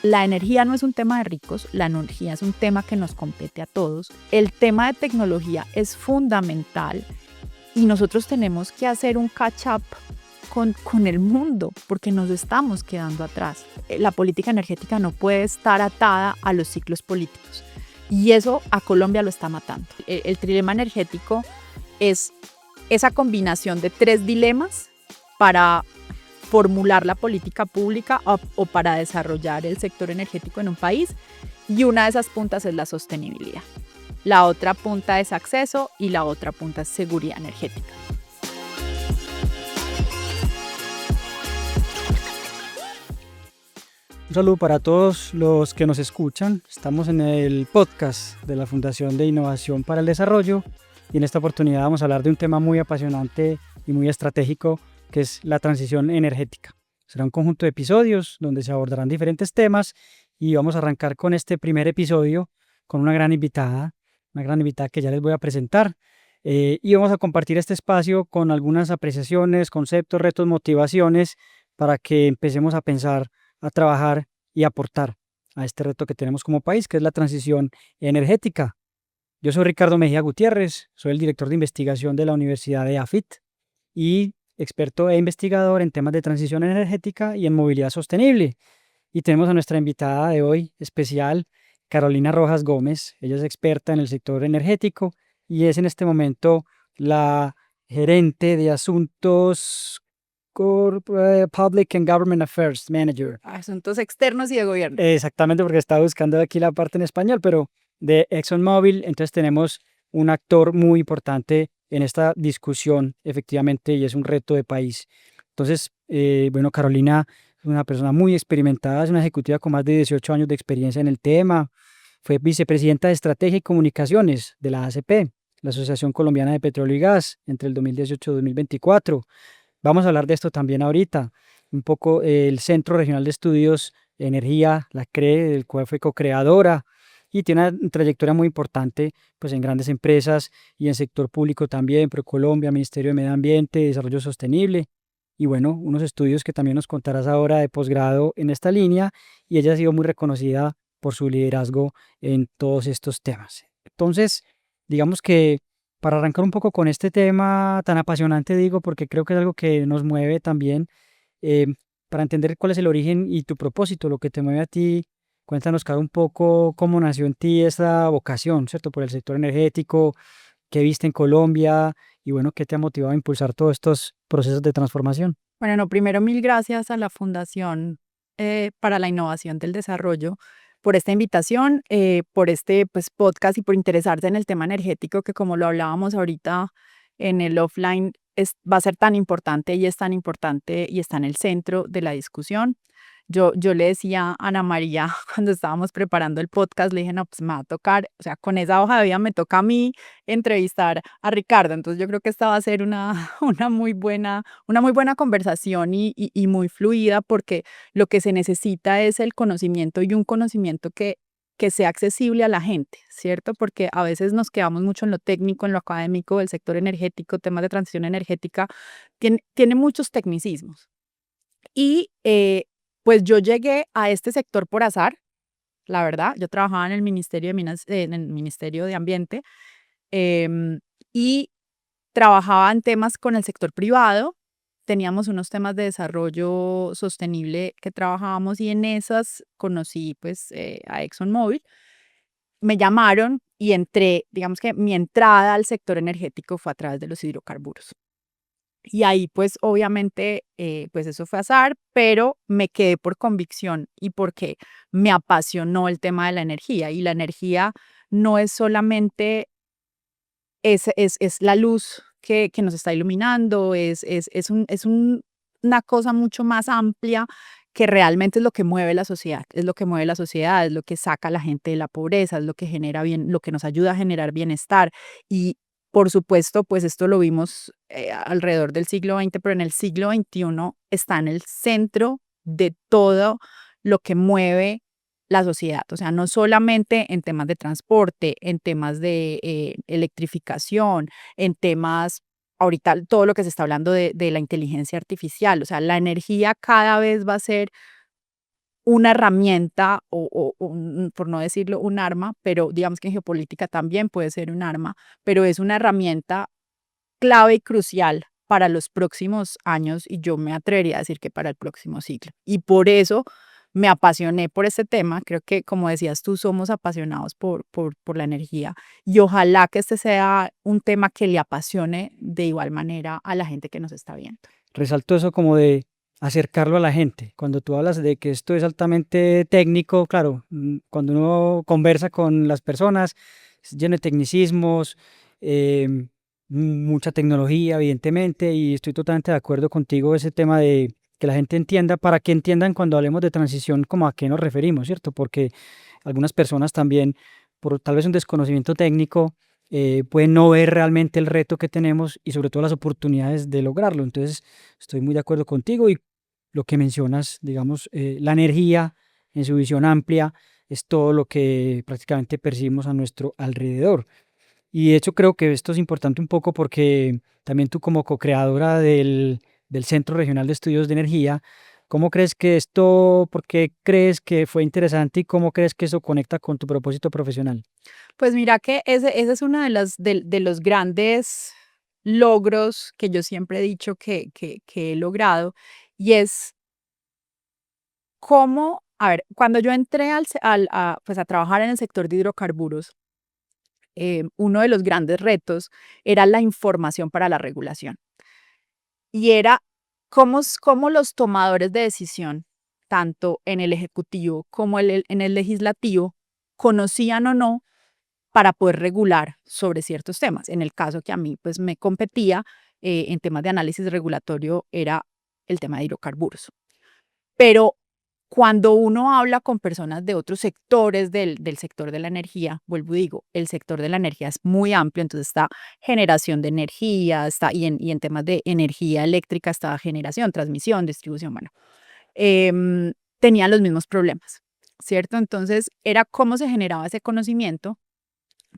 La energía no es un tema de ricos, la energía es un tema que nos compete a todos. El tema de tecnología es fundamental y nosotros tenemos que hacer un catch-up con el mundo porque nos estamos quedando atrás. La política energética no puede estar atada a los ciclos políticos y eso a Colombia lo está matando. El trilema energético es esa combinación de 3 dilemas para formular la política pública o para desarrollar el sector energético en un país, y una de esas puntas es la sostenibilidad. La otra punta es acceso y la otra punta es seguridad energética. Un saludo para todos los que nos escuchan. Estamos en el podcast de la Fundación de Innovación para el Desarrollo y en esta oportunidad vamos a hablar de un tema muy apasionante y muy estratégico, que es la transición energética. Será un conjunto de episodios donde se abordarán diferentes temas y vamos a arrancar con este primer episodio con una gran invitada que ya les voy a presentar, y vamos a compartir este espacio con algunas apreciaciones, conceptos, retos, motivaciones para que empecemos a pensar, a trabajar y aportar a este reto que tenemos como país, que es la transición energética. Yo soy Ricardo Mejía Gutiérrez, soy el director de investigación de la Universidad de AFIT y experto e investigador en temas de transición energética y en movilidad sostenible. Y tenemos a nuestra invitada de hoy especial, Carolina Rojas Gómez. Ella es experta en el sector energético y es en este momento la gerente de asuntos Public and Government Affairs Manager. Asuntos externos y de gobierno. Exactamente, porque estaba buscando aquí la parte en español, pero de ExxonMobil. Entonces tenemos un actor muy importante en esta discusión, efectivamente, y es un reto de país. Entonces, bueno, Carolina es una persona muy experimentada, es una ejecutiva con más de 18 años de experiencia en el tema. Fue vicepresidenta de Estrategia y Comunicaciones de la ACP, la Asociación Colombiana de Petróleo y Gas, entre el 2018 y 2024. Vamos a hablar de esto también ahorita. Un poco el Centro Regional de Estudios de Energía, la CRE, del cual fue co-creadora, y tiene una trayectoria muy importante pues, en grandes empresas y en sector público también, ProColombia, Ministerio de Medio Ambiente, Desarrollo Sostenible, y bueno, unos estudios que también nos contarás ahora de posgrado en esta línea, y ella ha sido muy reconocida por su liderazgo en todos estos temas. Entonces, digamos que para arrancar un poco con este tema tan apasionante, digo, porque creo que es algo que nos mueve también, eh, para entender cuál es el origen y tu propósito, lo que te mueve a ti. Cuéntanos, Caro, un poco cómo nació en ti esa vocación, ¿cierto?, por el sector energético, qué viste en Colombia y, bueno, qué te ha motivado a impulsar todos estos procesos de transformación. Bueno, no, primero 1000 gracias a la Fundación para la Innovación del Desarrollo por esta invitación, por este pues, podcast y por interesarse en el tema energético que, como lo hablábamos ahorita en el offline, va a ser tan importante y es tan importante y está en el centro de la discusión. Yo le decía a Ana María cuando estábamos preparando el podcast, le dije, no, pues me va a tocar, o sea, con esa hoja de vida me toca a mí entrevistar a Ricardo. Entonces yo creo que esta va a ser una muy buena conversación y muy fluida, porque lo que se necesita es el conocimiento y un conocimiento que sea accesible a la gente, ¿cierto? Porque a veces nos quedamos mucho en lo técnico, en lo académico del sector energético, temas de transición energética, tiene muchos tecnicismos. Y pues yo llegué a este sector por azar, la verdad. Yo trabajaba en el Ministerio de Minas, en el Ministerio de Ambiente, y trabajaba en temas con el sector privado. Teníamos unos temas de desarrollo sostenible que trabajábamos y en esas conocí pues a ExxonMobil. Me llamaron y entré, digamos que mi entrada al sector energético fue a través de los hidrocarburos. Y ahí, pues, obviamente, pues eso fue azar, pero me quedé por convicción y porque me apasionó el tema de la energía. Y la energía no es solamente, es la luz que nos está iluminando, una cosa mucho más amplia que realmente es lo que mueve la sociedad, es lo que mueve la sociedad, es lo que saca a la gente de la pobreza, es lo que genera bien, lo que nos ayuda a generar bienestar. Y por supuesto, pues esto lo vimos alrededor del siglo XX, pero en el siglo XXI está en el centro de todo lo que mueve la sociedad. O sea, no solamente en temas de transporte, en temas de electrificación, en temas, ahorita todo lo que se está hablando de la inteligencia artificial. O sea, la energía cada vez va a ser una herramienta por no decirlo un arma, pero digamos que en geopolítica también puede ser un arma, pero es una herramienta clave y crucial para los próximos años y yo me atrevería a decir que para el próximo siglo. Y por eso me apasioné por este tema. Creo que, como decías tú, somos apasionados por la energía y ojalá que este sea un tema que le apasione de igual manera a la gente que nos está viendo. Resalto eso como de acercarlo a la gente. Cuando tú hablas de que esto es altamente técnico, claro, cuando uno conversa con las personas, es lleno de tecnicismos, mucha tecnología, evidentemente, y estoy totalmente de acuerdo contigo ese tema de que la gente entienda, para que entiendan cuando hablemos de transición, como a qué nos referimos, ¿cierto? Porque algunas personas también, por tal vez un desconocimiento técnico, pueden no ver realmente el reto que tenemos y sobre todo las oportunidades de lograrlo. Entonces, estoy muy de acuerdo contigo y lo que mencionas, digamos, la energía en su visión amplia es todo lo que prácticamente percibimos a nuestro alrededor. Y de hecho creo que esto es importante un poco porque también tú como co-creadora del Centro Regional de Estudios de Energía, ¿cómo crees que esto, por qué crees que fue interesante y cómo crees que eso conecta con tu propósito profesional? Pues mira que ese es uno de los grandes logros que yo siempre he dicho que he logrado y es cómo, a ver, cuando yo entré pues a trabajar en el sector de hidrocarburos, uno de los grandes retos era la información para la regulación y era cómo los tomadores de decisión, tanto en el ejecutivo como en el legislativo, conocían o no para poder regular sobre ciertos temas. En el caso que a mí pues me competía en temas de análisis regulatorio era el tema de hidrocarburos. Pero cuando uno habla con personas de otros sectores del sector de la energía, vuelvo y digo, el sector de la energía es muy amplio, entonces está generación de energía, y en temas de energía eléctrica está generación, transmisión, distribución, bueno, tenían los mismos problemas, ¿cierto? Entonces era cómo se generaba ese conocimiento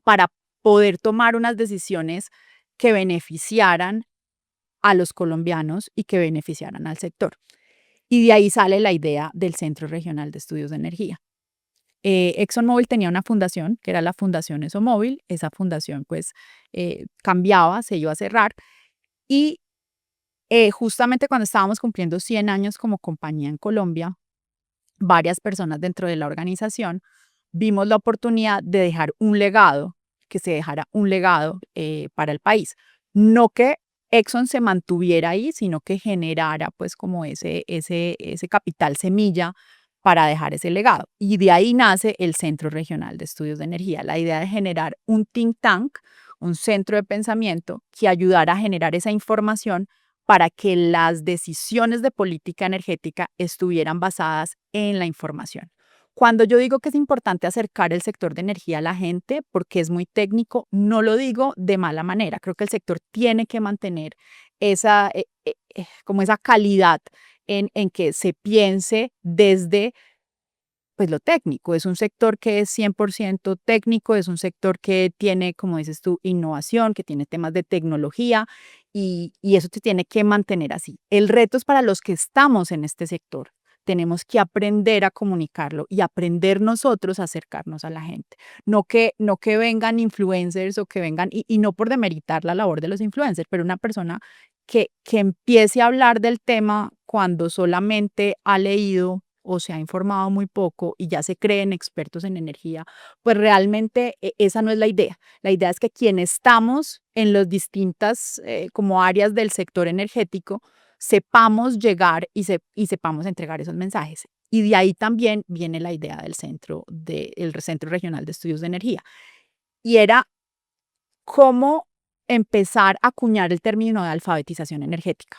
para poder tomar unas decisiones que beneficiaran a los colombianos y que beneficiaran al sector. Y de ahí sale la idea del Centro Regional de Estudios de Energía. ExxonMobil tenía una fundación, que era la Fundación ExxonMobil. Esa fundación pues cambiaba, se iba a cerrar. Y justamente cuando estábamos cumpliendo 100 años como compañía en Colombia, varias personas dentro de la organización vimos la oportunidad de dejar un legado, que se dejara un legado para el país. No que Exxon se mantuviera ahí, sino que generara pues como ese capital semilla para dejar ese legado. Y de ahí nace el Centro Regional de Estudios de Energía, la idea de generar un think tank, un centro de pensamiento que ayudara a generar esa información para que las decisiones de política energética estuvieran basadas en la información. Cuando yo digo que es importante acercar el sector de energía a la gente porque es muy técnico, no lo digo de mala manera. Creo que el sector tiene que mantener como esa calidad en que se piense desde pues lo técnico. Es un sector que es 100% técnico, es un sector que tiene, como dices tú, innovación, que tiene temas de tecnología y eso se tiene que mantener así. El reto es para los que estamos en este sector. Tenemos que aprender a comunicarlo y aprender nosotros a acercarnos a la gente. No que vengan influencers o que vengan, y no por demeritar la labor de los influencers, pero una persona que empiece a hablar del tema cuando solamente ha leído o se ha informado muy poco y ya se creen expertos en energía, pues realmente esa no es la idea. La idea es que quienes estamos en las distintas como áreas del sector energético sepamos llegar y sepamos entregar esos mensajes. Y de ahí también viene la idea del Centro Regional de Estudios de Energía. Y era cómo empezar a acuñar el término de alfabetización energética.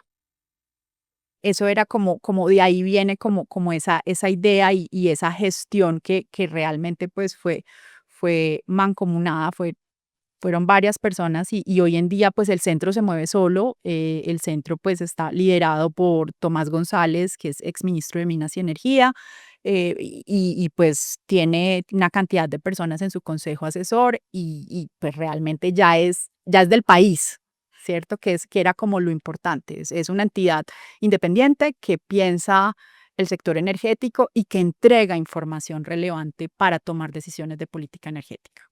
Eso era como de ahí viene como esa idea y esa gestión que realmente pues fue mancomunada, fueron varias personas y hoy en día pues el centro se mueve solo. El centro pues está liderado por Tomás González, que es exministro de Minas y Energía, pues tiene una cantidad de personas en su consejo asesor y pues realmente ya es del país, ¿cierto? Que era como lo importante. Es una entidad independiente que piensa el sector energético y que entrega información relevante para tomar decisiones de política energética.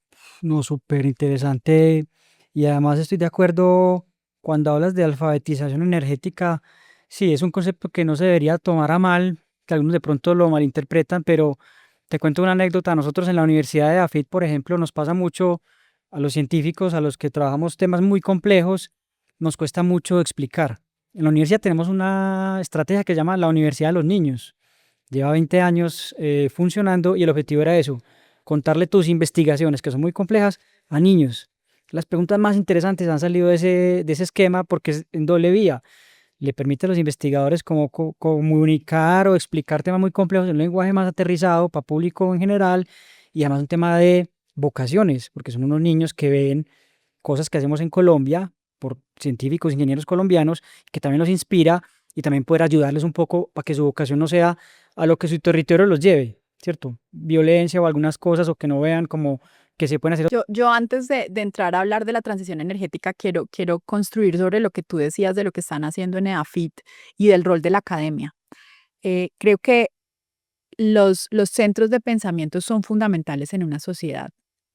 No, súper interesante. Y además estoy de acuerdo cuando hablas de alfabetización energética. Sí, es un concepto que no se debería tomar a mal, que algunos de pronto lo malinterpretan, pero te cuento una anécdota. Nosotros en la Universidad de AFIT, por ejemplo, nos pasa mucho a los científicos, a los que trabajamos temas muy complejos, nos cuesta mucho explicar. En la universidad tenemos una estrategia que se llama la Universidad de los Niños. Lleva 20 años funcionando y el objetivo era eso, contarle tus investigaciones, que son muy complejas, a niños. Las preguntas más interesantes han salido de ese esquema porque es en doble vía. Le permite a los investigadores como comunicar o explicar temas muy complejos en un lenguaje más aterrizado para público en general y además un tema de vocaciones, porque son unos niños que ven cosas que hacemos en Colombia por científicos, ingenieros colombianos, que también los inspira y también poder ayudarles un poco para que su vocación no sea a lo que su territorio los lleve, ¿cierto? Violencia o algunas cosas o que no vean como que se pueden hacer. Yo antes de entrar a hablar de la transición energética, quiero construir sobre lo que tú decías de lo que están haciendo en EAFIT y del rol de la academia. Creo que los centros de pensamiento son fundamentales en una sociedad.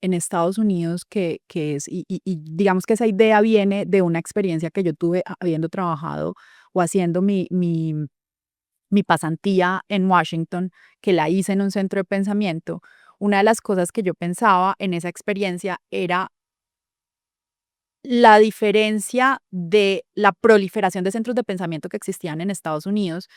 En Estados Unidos, y digamos que esa idea viene de una experiencia que yo tuve habiendo trabajado o haciendo mi pasantía en Washington, que la hice en un centro de pensamiento. Una de las cosas que yo pensaba en esa experiencia era la diferencia de la proliferación de centros de pensamiento que existían en Estados Unidos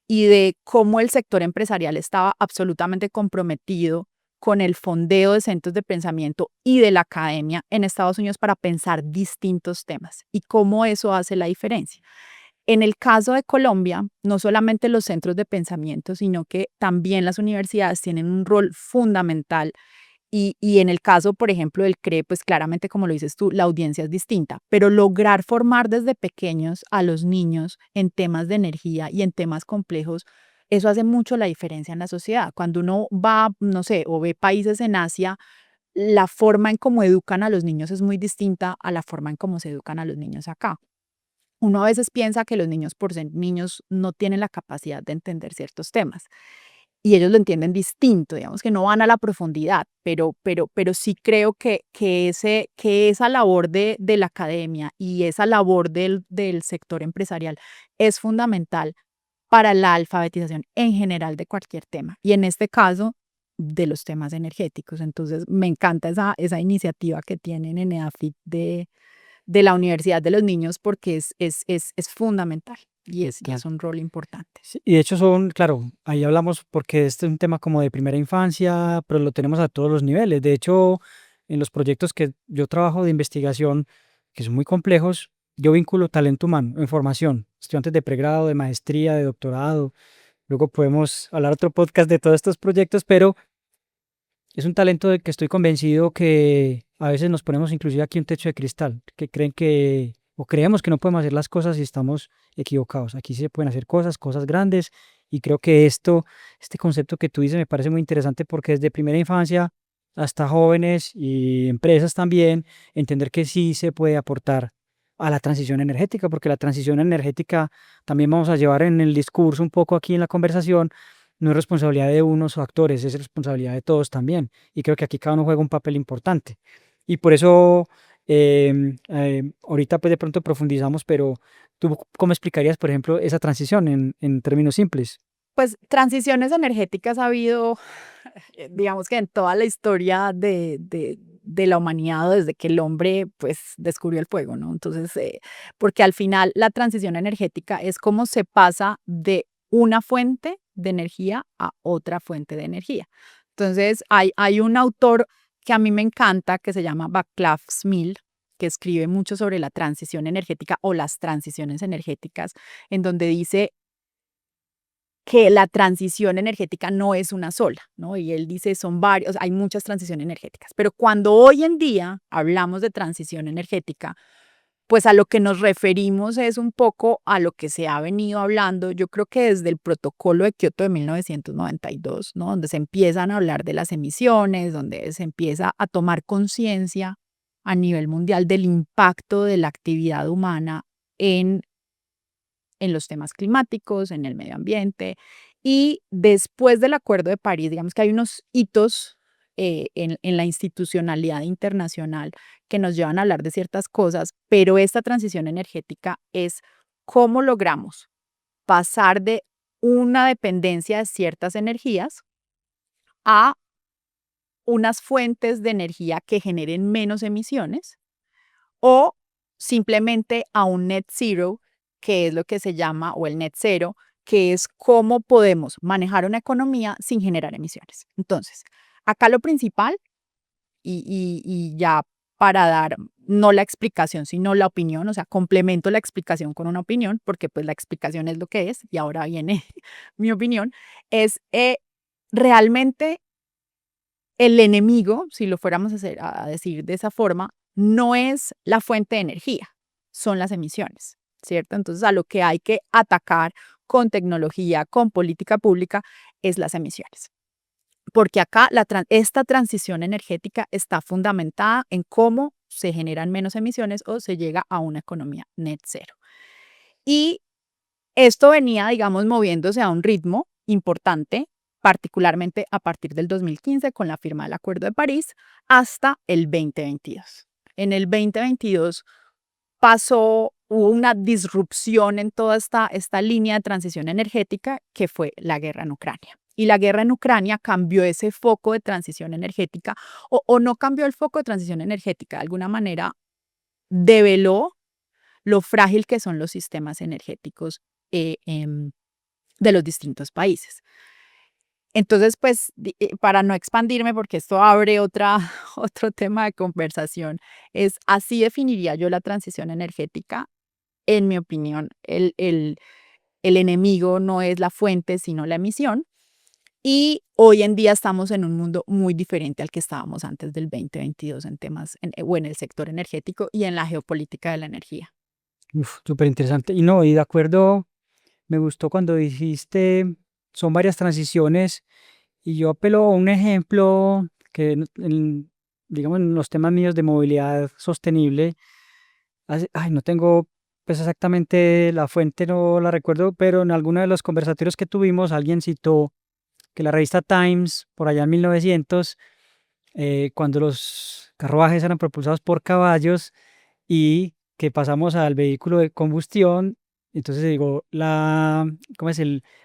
y de cómo el sector empresarial estaba absolutamente comprometido con el fondeo de centros de pensamiento y de la academia en Estados Unidos para pensar distintos temas y cómo eso hace la diferencia. En el caso de Colombia, no solamente los centros de pensamiento, sino que también las universidades tienen un rol fundamental y en el caso, por ejemplo, del CRE, pues claramente, como lo dices tú, la audiencia es distinta, pero lograr formar desde pequeños a los niños en temas de energía y en temas complejos, eso hace mucho la diferencia en la sociedad. Cuando uno va, no sé, o ve países en Asia, la forma en cómo educan a los niños es muy distinta a la forma en cómo se educan a los niños acá. Uno a veces piensa que los niños, por ser niños, no tienen la capacidad de entender ciertos temas y ellos lo entienden distinto, digamos que no van a la profundidad, pero sí creo que esa labor de la academia y esa labor del sector empresarial es fundamental para la alfabetización en general de cualquier tema y en este caso de los temas energéticos. Entonces me encanta esa iniciativa que tienen en EAFIT de la Universidad de los Niños porque es fundamental y Total. es un rol importante. Sí, y de hecho son, claro, ahí hablamos porque este es un tema como de primera infancia, pero lo tenemos a todos los niveles. De hecho, en los proyectos que yo trabajo de investigación, que son muy complejos, yo vinculo talento humano en formación, estudiantes de pregrado, de maestría, de doctorado. Luego podemos hablar otro podcast de todos estos proyectos, pero es un talento del que estoy convencido que a veces nos ponemos inclusive aquí un techo de cristal, que creen que o creemos que no podemos hacer las cosas y estamos equivocados. Aquí sí se pueden hacer cosas, cosas grandes y creo que este concepto que tú dices me parece muy interesante porque desde primera infancia hasta jóvenes y empresas también, entender que sí se puede aportar a la transición energética, porque la transición energética también vamos a llevar en el discurso un poco aquí en la conversación, no es responsabilidad de unos actores, es responsabilidad de todos también. Y creo que aquí cada uno juega un papel importante. Y por eso, ahorita pues de pronto profundizamos, pero ¿tú cómo explicarías, por ejemplo, esa transición en términos simples? Pues transiciones energéticas ha habido, digamos que en toda la historia de la humanidad, desde que el hombre pues descubrió el fuego, ¿no? Entonces, porque al final la transición energética es cómo se pasa de una fuente de energía a otra fuente de energía. Entonces, hay un autor que a mí me encanta que se llama Václav Smil, que escribe mucho sobre la transición energética o las transiciones energéticas, en donde dice que la transición energética no es una sola, ¿no? Y él dice, son varios, hay muchas transiciones energéticas, pero cuando hoy en día hablamos de transición energética, pues a lo que nos referimos es un poco a lo que se ha venido hablando, yo creo que desde el protocolo de Kioto de 1992, ¿no? Donde se empiezan a hablar de las emisiones, donde se empieza a tomar conciencia a nivel mundial del impacto de la actividad humana en los temas climáticos, en el medio ambiente, Y después del Acuerdo de París, digamos que hay unos hitos en la institucionalidad internacional que nos llevan a hablar de ciertas cosas, pero esta transición energética es cómo logramos pasar de una dependencia de ciertas energías a unas fuentes de energía que generen menos emisiones o simplemente a un net zero, que es lo que se llama, o el net cero, que es cómo podemos manejar una economía sin generar emisiones. Entonces, acá lo principal, y ya para dar no la explicación, sino la opinión, o sea, complemento la explicación con una opinión, porque pues la explicación es lo que es, y ahora viene mi opinión, es realmente el enemigo, si lo fuéramos a decir de esa forma, no es la fuente de energía, son las emisiones, ¿cierto? Entonces, a lo que hay que atacar con tecnología, con política pública, es las emisiones. Porque acá esta transición energética está fundamentada en cómo se generan menos emisiones o se llega a una economía net cero. Y esto venía, digamos, moviéndose a un ritmo importante, particularmente a partir del 2015 con la firma del Acuerdo de París hasta el 2022. En el 2022 hubo una disrupción en toda esta línea de transición energética que fue la guerra en Ucrania. Y la guerra en Ucrania cambió ese foco de transición energética o no cambió el foco de transición energética, de alguna manera develó lo frágil que son los sistemas energéticos de los distintos países. Entonces, pues, para no expandirme, porque esto abre otro tema de conversación, es así definiría yo la transición energética. En mi opinión, el enemigo no es la fuente, sino la emisión. Y hoy en día estamos en un mundo muy diferente al que estábamos antes del 2022 en temas, o en el sector energético y en la geopolítica de la energía. Súper interesante. Y no, y de acuerdo, me gustó cuando dijiste, son varias transiciones, y yo apelo a un ejemplo que, digamos, en los temas míos de movilidad sostenible, no tengo pues exactamente la fuente, no la recuerdo, pero en alguno de los conversatorios que tuvimos, alguien citó que la revista Times, por allá en 1900, cuando los carruajes eran propulsados por caballos y que pasamos al vehículo de combustión, entonces digo, ¿cómo es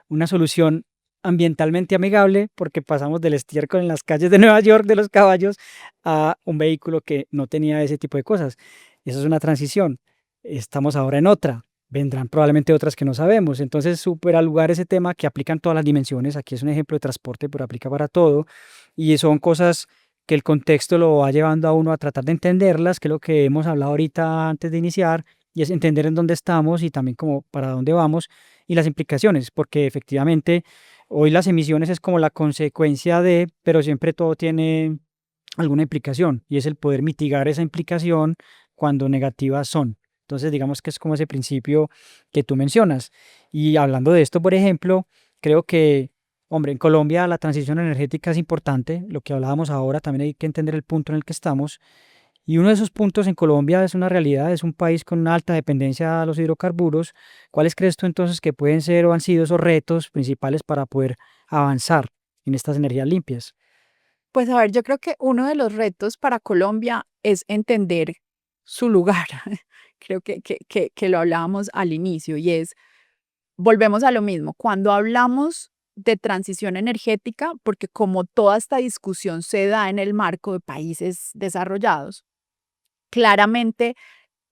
una solución ambientalmente amigable? Porque pasamos del estiércol en las calles de Nueva York de los caballos a un vehículo que no tenía ese tipo de cosas. Eso es una transición. Estamos ahora en otra. Vendrán probablemente otras que no sabemos. Entonces, súper al lugar ese tema que aplica en todas las dimensiones. Aquí es un ejemplo de transporte, pero aplica para todo. Y son cosas que el contexto lo va llevando a uno a tratar de entenderlas, que es lo que hemos hablado ahorita antes de iniciar, y es entender en dónde estamos y también como para dónde vamos y las implicaciones, porque efectivamente hoy las emisiones es como la consecuencia de, pero siempre todo tiene alguna implicación y es el poder mitigar esa implicación cuando negativas son. Entonces, digamos que es como ese principio que tú mencionas. Y hablando de esto, por ejemplo, creo que, hombre, en Colombia la transición energética es importante, lo que hablábamos ahora, también hay que entender el punto en el que estamos. Y uno de esos puntos en Colombia es una realidad, es un país con una alta dependencia a los hidrocarburos. ¿Cuáles crees tú entonces que pueden ser o han sido esos retos principales para poder avanzar en estas energías limpias? Pues a ver, yo creo que uno de los retos para Colombia es entender su lugar. Creo que lo hablábamos al inicio y es, volvemos a lo mismo, cuando hablamos de transición energética, porque como toda esta discusión se da en el marco de países desarrollados, claramente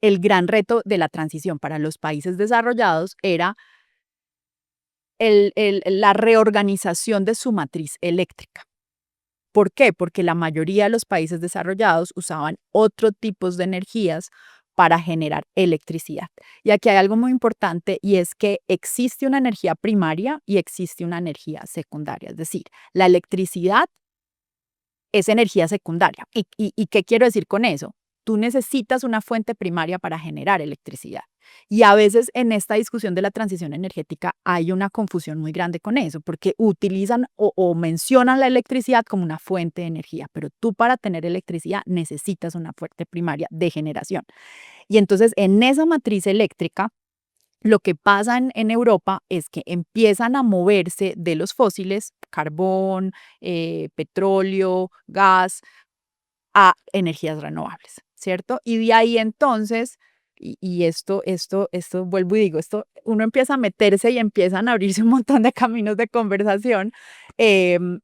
el gran reto de la transición para los países desarrollados era la reorganización de su matriz eléctrica. ¿Por qué? Porque la mayoría de los países desarrollados usaban otro tipos de energías para generar electricidad. Y aquí hay algo muy importante y es que existe una energía primaria y existe una energía secundaria. Es decir, la electricidad es energía secundaria. ¿Y qué quiero decir con eso? Tú necesitas una fuente primaria para generar electricidad. Y a veces en esta discusión de la transición energética hay una confusión muy grande con eso, porque utilizan o mencionan la electricidad como una fuente de energía, pero tú para tener electricidad necesitas una fuente primaria de generación. Y entonces en esa matriz eléctrica, Lo que pasa en Europa es que empiezan a moverse de los fósiles, carbón, petróleo, gas, a energías renovables, ¿cierto? Y de ahí entonces, esto vuelvo y digo, esto uno empieza a meterse y empiezan a abrirse un montón de caminos de conversación, em,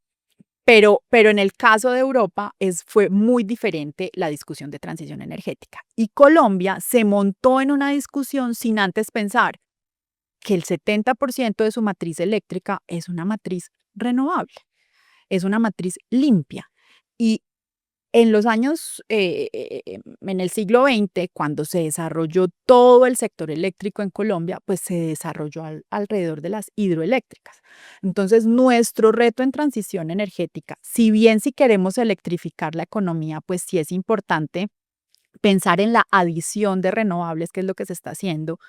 pero en el caso de Europa fue muy diferente la discusión de transición energética. Y Colombia se montó en una discusión sin antes pensar que el 70% de su matriz eléctrica es una matriz renovable, es una matriz limpia. Y en los años, en el siglo XX, cuando se desarrolló todo el sector eléctrico en Colombia, pues se desarrolló alrededor de las hidroeléctricas. Entonces, nuestro reto en transición energética, si bien si queremos electrificar la economía, pues sí es importante pensar en la adición de renovables, que es lo que se está haciendo.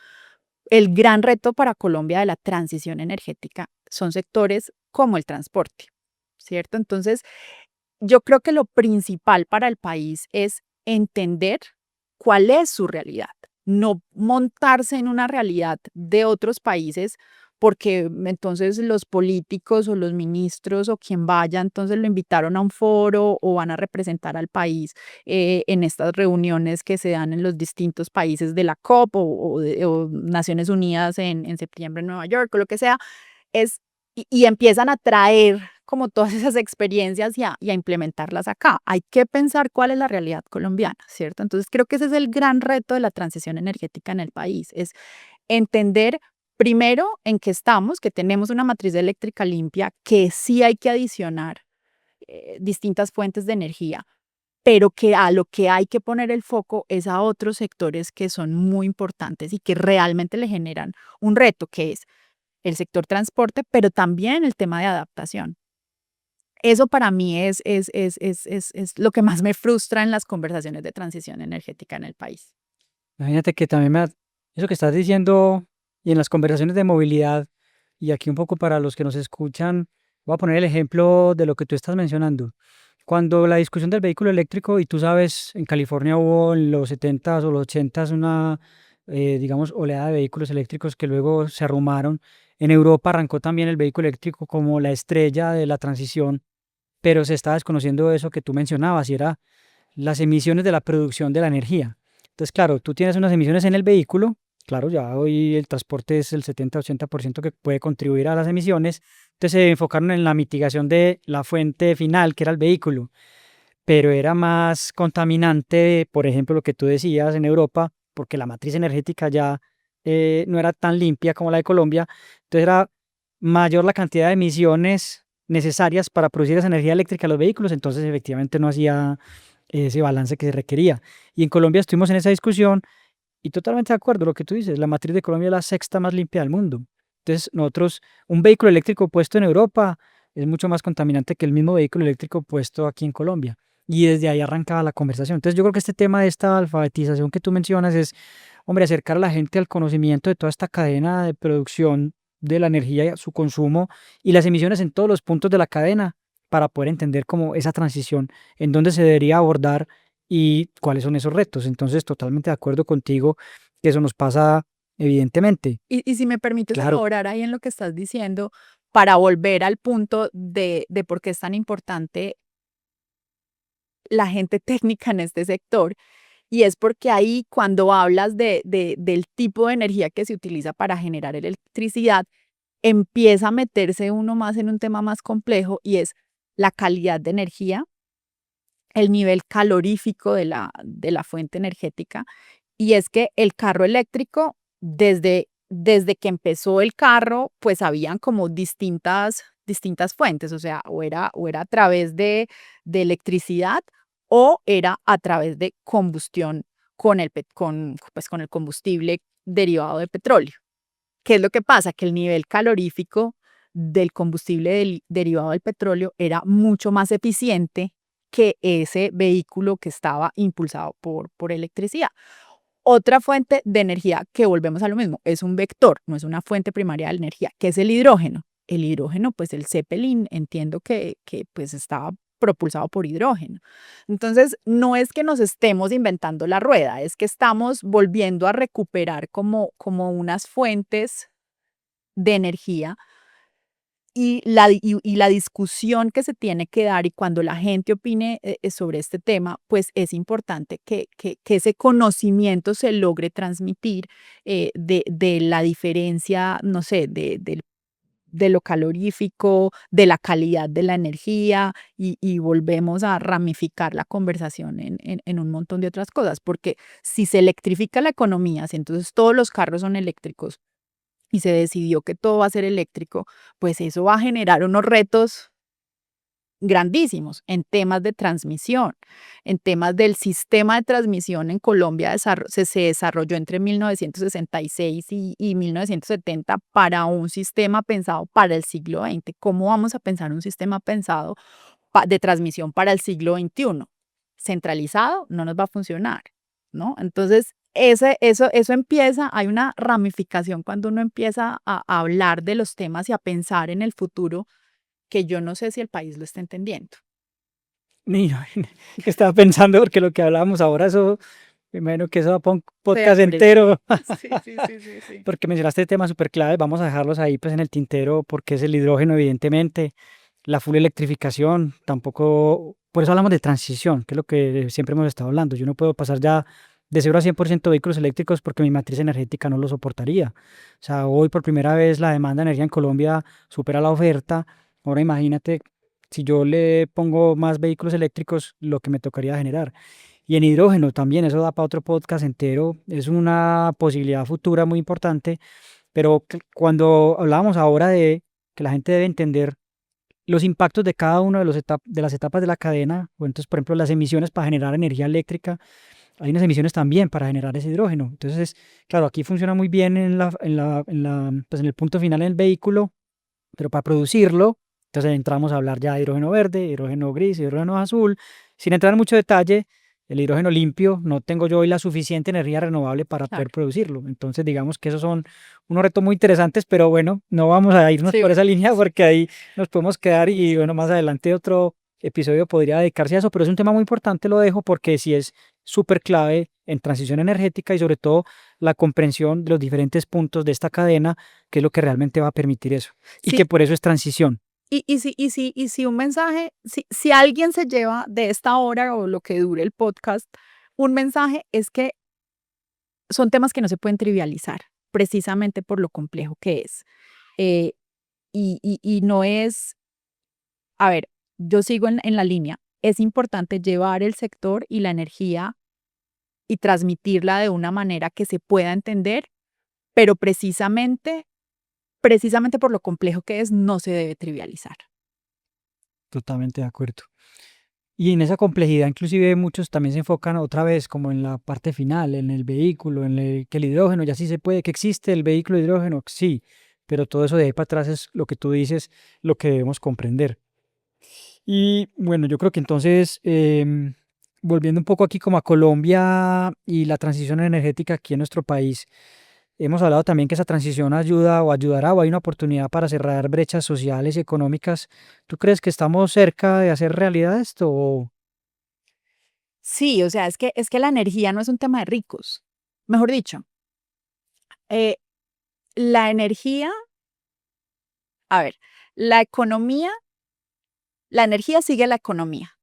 El gran reto para Colombia de la transición energética son sectores como el transporte, ¿cierto? Entonces, yo creo que lo principal para el país es entender cuál es su realidad, no montarse en una realidad de otros países, porque entonces los políticos o los ministros o quien vaya, entonces lo invitaron a un foro o van a representar al país en estas reuniones que se dan en los distintos países de la COP o Naciones Unidas en septiembre en Nueva York o lo que sea, es, y empiezan a traer como todas esas experiencias y a implementarlas acá. Hay que pensar cuál es la realidad colombiana, ¿cierto? Entonces creo que ese es el gran reto de la transición energética en el país, es entender primero en qué estamos, que tenemos una matriz eléctrica limpia, que sí hay que adicionar distintas fuentes de energía, pero que a lo que hay que poner el foco es a otros sectores que son muy importantes y que realmente le generan un reto, que es el sector transporte, pero también el tema de adaptación. Eso para mí es lo que más me frustra en las conversaciones de transición energética en el país. Imagínate que también eso que estás diciendo y en las conversaciones de movilidad, y aquí un poco para los que nos escuchan, voy a poner el ejemplo de lo que tú estás mencionando. Cuando la discusión del vehículo eléctrico, y tú sabes, en California hubo en los 70s o los 80s una, digamos, oleada de vehículos eléctricos que luego se arrumaron. En Europa arrancó también el vehículo eléctrico como la estrella de la transición, pero se estaba desconociendo eso que tú mencionabas, y era las emisiones de la producción de la energía. Entonces, claro, tú tienes unas emisiones en el vehículo, claro, ya hoy el transporte es el 70-80% que puede contribuir a las emisiones, entonces se enfocaron en la mitigación de la fuente final, que era el vehículo, pero era más contaminante, por ejemplo, lo que tú decías en Europa, porque la matriz energética ya no era tan limpia como la de Colombia, entonces era mayor la cantidad de emisiones necesarias para producir esa energía eléctrica a los vehículos, entonces efectivamente no hacía ese balance que se requería. Y en Colombia estuvimos en esa discusión y totalmente de acuerdo lo que tú dices, la matriz de Colombia es la sexta más limpia del mundo. Entonces, nosotros, un vehículo eléctrico puesto en Europa es mucho más contaminante que el mismo vehículo eléctrico puesto aquí en Colombia. Y desde ahí arrancaba la conversación. Entonces, yo creo que este tema de esta alfabetización que tú mencionas es, hombre, acercar a la gente al conocimiento de toda esta cadena de producción de la energía, su consumo y las emisiones en todos los puntos de la cadena para poder entender cómo esa transición, en dónde se debería abordar y cuáles son esos retos. Entonces, totalmente de acuerdo contigo que eso nos pasa evidentemente. Y si me permites Claro, ahondar ahí en lo que estás diciendo, para volver al punto de por qué es tan importante la gente técnica en este sector, y es porque ahí cuando hablas del tipo de energía que se utiliza para generar electricidad, empieza a meterse uno más en un tema más complejo y es la calidad de energía, el nivel calorífico de la fuente energética. Y es que el carro eléctrico, desde que empezó el carro, pues habían como distintas fuentes, o sea, o era a través de electricidad o era a través de combustión con el combustible derivado de petróleo. ¿Qué es lo que pasa? Que el nivel calorífico del combustible derivado del petróleo era mucho más eficiente que ese vehículo que estaba impulsado por electricidad. Otra fuente de energía, que volvemos a lo mismo, es un vector, no es una fuente primaria de energía, que es el hidrógeno. El hidrógeno, pues el Zeppelin, entiendo que pues estaba propulsado por hidrógeno. Entonces, no es que nos estemos inventando la rueda, es que estamos volviendo a recuperar como unas fuentes de energía y la discusión que se tiene que dar y cuando la gente opine sobre este tema, pues es importante que ese conocimiento se logre transmitir de la diferencia, no sé, de lo calorífico, de la calidad de la energía y volvemos a ramificar la conversación en un montón de otras cosas, porque si se electrifica la economía, si entonces todos los carros son eléctricos, y se decidió que todo va a ser eléctrico, pues eso va a generar unos retos grandísimos en temas de transmisión, en temas del sistema de transmisión en Colombia se desarrolló entre 1966 y 1970 para un sistema pensado para el siglo XX. ¿Cómo vamos a pensar un sistema pensado de transmisión para el siglo XXI? Centralizado no nos va a funcionar, ¿no? Entonces, eso empieza, hay una ramificación cuando uno empieza a hablar de los temas y a pensar en el futuro que yo no sé si el país lo está entendiendo. Mira, que estaba pensando, porque lo que hablábamos ahora, eso, me imagino que eso va para un podcast Hombre, entero, sí. porque mencionaste temas súper claves, vamos a dejarlos ahí pues en el tintero, porque es el hidrógeno, evidentemente, la full electrificación, tampoco, por eso hablamos de transición, que es lo que siempre hemos estado hablando. Yo no puedo pasar ya de 0 a 100% vehículos eléctricos porque mi matriz energética no lo soportaría. O sea, hoy por primera vez la demanda de energía en Colombia supera la oferta. Ahora imagínate si yo le pongo más vehículos eléctricos, lo que me tocaría generar. Y en hidrógeno también, eso da para otro podcast entero, es una posibilidad futura muy importante, pero cuando hablábamos ahora de que la gente debe entender los impactos de cada una de las etapas de la cadena, o entonces, por ejemplo, las emisiones para generar energía eléctrica, hay unas emisiones también para generar ese hidrógeno. Entonces, claro, aquí funciona muy bien pues en el punto final en el vehículo, pero para producirlo, entonces entramos a hablar ya de hidrógeno verde, hidrógeno gris, hidrógeno azul, sin entrar en mucho detalle. El hidrógeno limpio, no tengo yo hoy la suficiente energía renovable para poder Claro. producirlo. Entonces, digamos que esos son unos retos muy interesantes, pero bueno, no vamos a irnos Sí, por esa bueno, línea porque ahí nos podemos quedar sí, y bueno, más adelante otro episodio podría dedicarse a eso, pero es un tema muy importante, lo dejo porque sí es súper clave en transición energética y sobre todo la comprensión de los diferentes puntos de esta cadena, que es lo que realmente va a permitir eso y sí, que por eso es transición. y si un mensaje, si alguien se lleva de esta hora o lo que dure el podcast, un mensaje es que son temas que no se pueden trivializar, precisamente por lo complejo que es. Eh, y no es, a ver, yo sigo en la línea, es importante llevar el sector y la energía y transmitirla de una manera que se pueda entender, pero precisamente por lo complejo que es, no se debe trivializar. Totalmente de acuerdo. Y en esa complejidad, inclusive muchos también se enfocan otra vez como en la parte final, en el vehículo, que el hidrógeno ya sí se puede, que existe el vehículo de hidrógeno, sí, pero todo eso de ahí para atrás es lo que tú dices, lo que debemos comprender. Y bueno, yo creo que entonces, volviendo un poco aquí como a Colombia y la transición energética aquí en nuestro país, hemos hablado también que esa transición ayuda o ayudará o hay una oportunidad para cerrar brechas sociales y económicas. ¿Tú crees que estamos cerca de hacer realidad esto? Sí, o sea, es que la energía no es un tema de ricos. Mejor dicho, eh, la energía, a ver, la economía, la energía sigue la economía.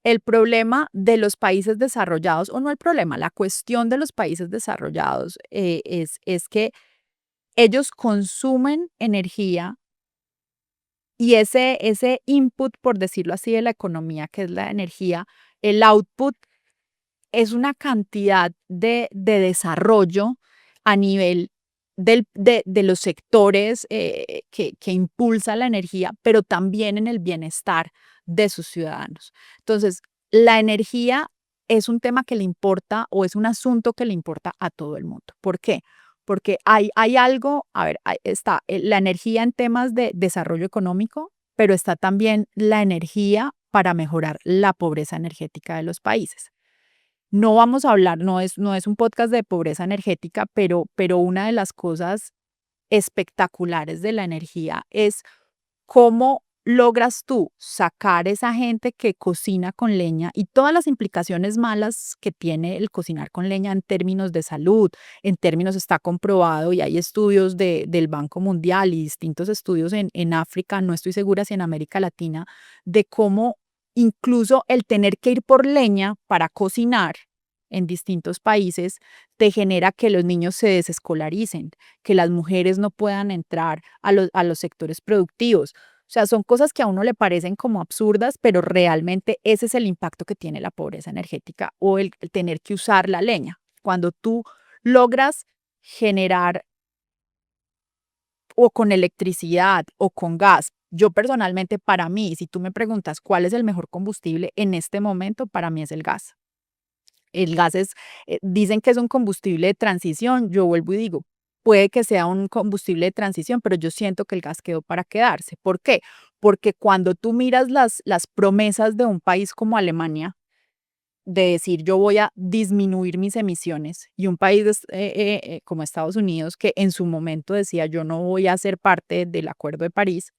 El problema de los países desarrollados, o no el problema, la cuestión de los países desarrollados es que ellos consumen energía y ese input, por decirlo así, de la economía, que es la energía, el output es una cantidad de desarrollo a nivel de los sectores que impulsa la energía, pero también en el bienestar de sus ciudadanos. Entonces, la energía es un tema que le importa o es un asunto que le importa a todo el mundo. ¿Por qué? Porque hay algo, a ver, está la energía en temas de desarrollo económico, pero está también la energía para mejorar la pobreza energética de los países. No vamos a hablar, no es un podcast de pobreza energética, pero una de las cosas espectaculares de la energía es cómo logras tú sacar esa gente que cocina con leña y todas las implicaciones malas que tiene el cocinar con leña en términos de salud, en términos está comprobado y hay estudios del Banco Mundial y distintos estudios en África, no estoy segura si en América Latina, de cómo incluso el tener que ir por leña para cocinar en distintos países te genera que los niños se desescolaricen, que las mujeres no puedan entrar a los sectores productivos. O sea, son cosas que a uno le parecen como absurdas, pero realmente ese es el impacto que tiene la pobreza energética o el tener que usar la leña. Cuando tú logras generar o con electricidad o con gas, yo personalmente, para mí, si tú me preguntas cuál es el mejor combustible en este momento, para mí es el gas. El gas es, dicen que es un combustible de transición, yo vuelvo y digo, puede que sea un combustible de transición, pero yo siento que el gas quedó para quedarse. ¿Por qué? Porque cuando tú miras las promesas de un país como Alemania, de decir yo voy a disminuir mis emisiones, y un país como Estados Unidos, que en su momento decía yo no voy a ser parte del Acuerdo de París,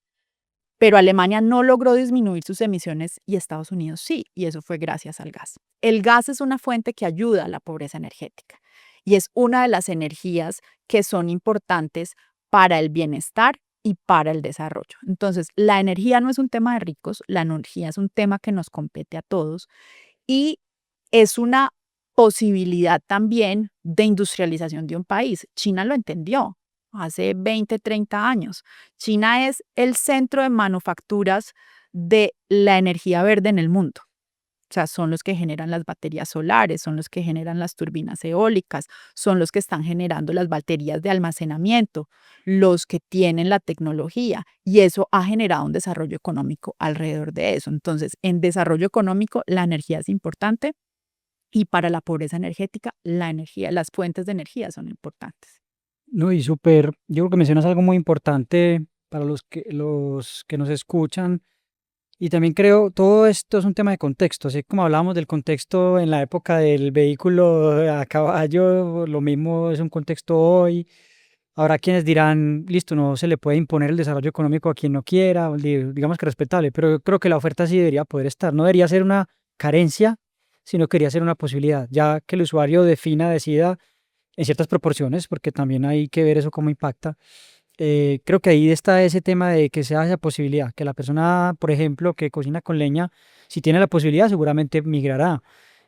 pero Alemania no logró disminuir sus emisiones y Estados Unidos sí, y eso fue gracias al gas. El gas es una fuente que ayuda a la pobreza energética y es una de las energías que son importantes para el bienestar y para el desarrollo. Entonces, la energía no es un tema de ricos, la energía es un tema que nos compete a todos y es una posibilidad también de industrialización de un país. China lo entendió hace 20, 30 años. China es el centro de manufacturas de la energía verde en el mundo. O sea, son los que generan las baterías solares, son los que generan las turbinas eólicas, son los que están generando las baterías de almacenamiento, los que tienen la tecnología y eso ha generado un desarrollo económico alrededor de eso. Entonces, en desarrollo económico, la energía es importante y para la pobreza energética, la energía, las fuentes de energía son importantes. No, y súper, yo creo que mencionas algo muy importante para los que nos escuchan. Y también creo, todo esto es un tema de contexto, así como hablábamos del contexto en la época del vehículo a caballo, lo mismo es un contexto hoy. Habrá quienes dirán, listo, no se le puede imponer el desarrollo económico a quien no quiera, digamos que respetable, pero yo creo que la oferta sí debería poder estar, no debería ser una carencia, sino que debería ser una posibilidad, ya que el usuario defina, decida en ciertas proporciones, porque también hay que ver eso cómo impacta. Creo que ahí está ese tema de que sea esa posibilidad, que la persona, por ejemplo, que cocina con leña, si tiene la posibilidad, seguramente migrará.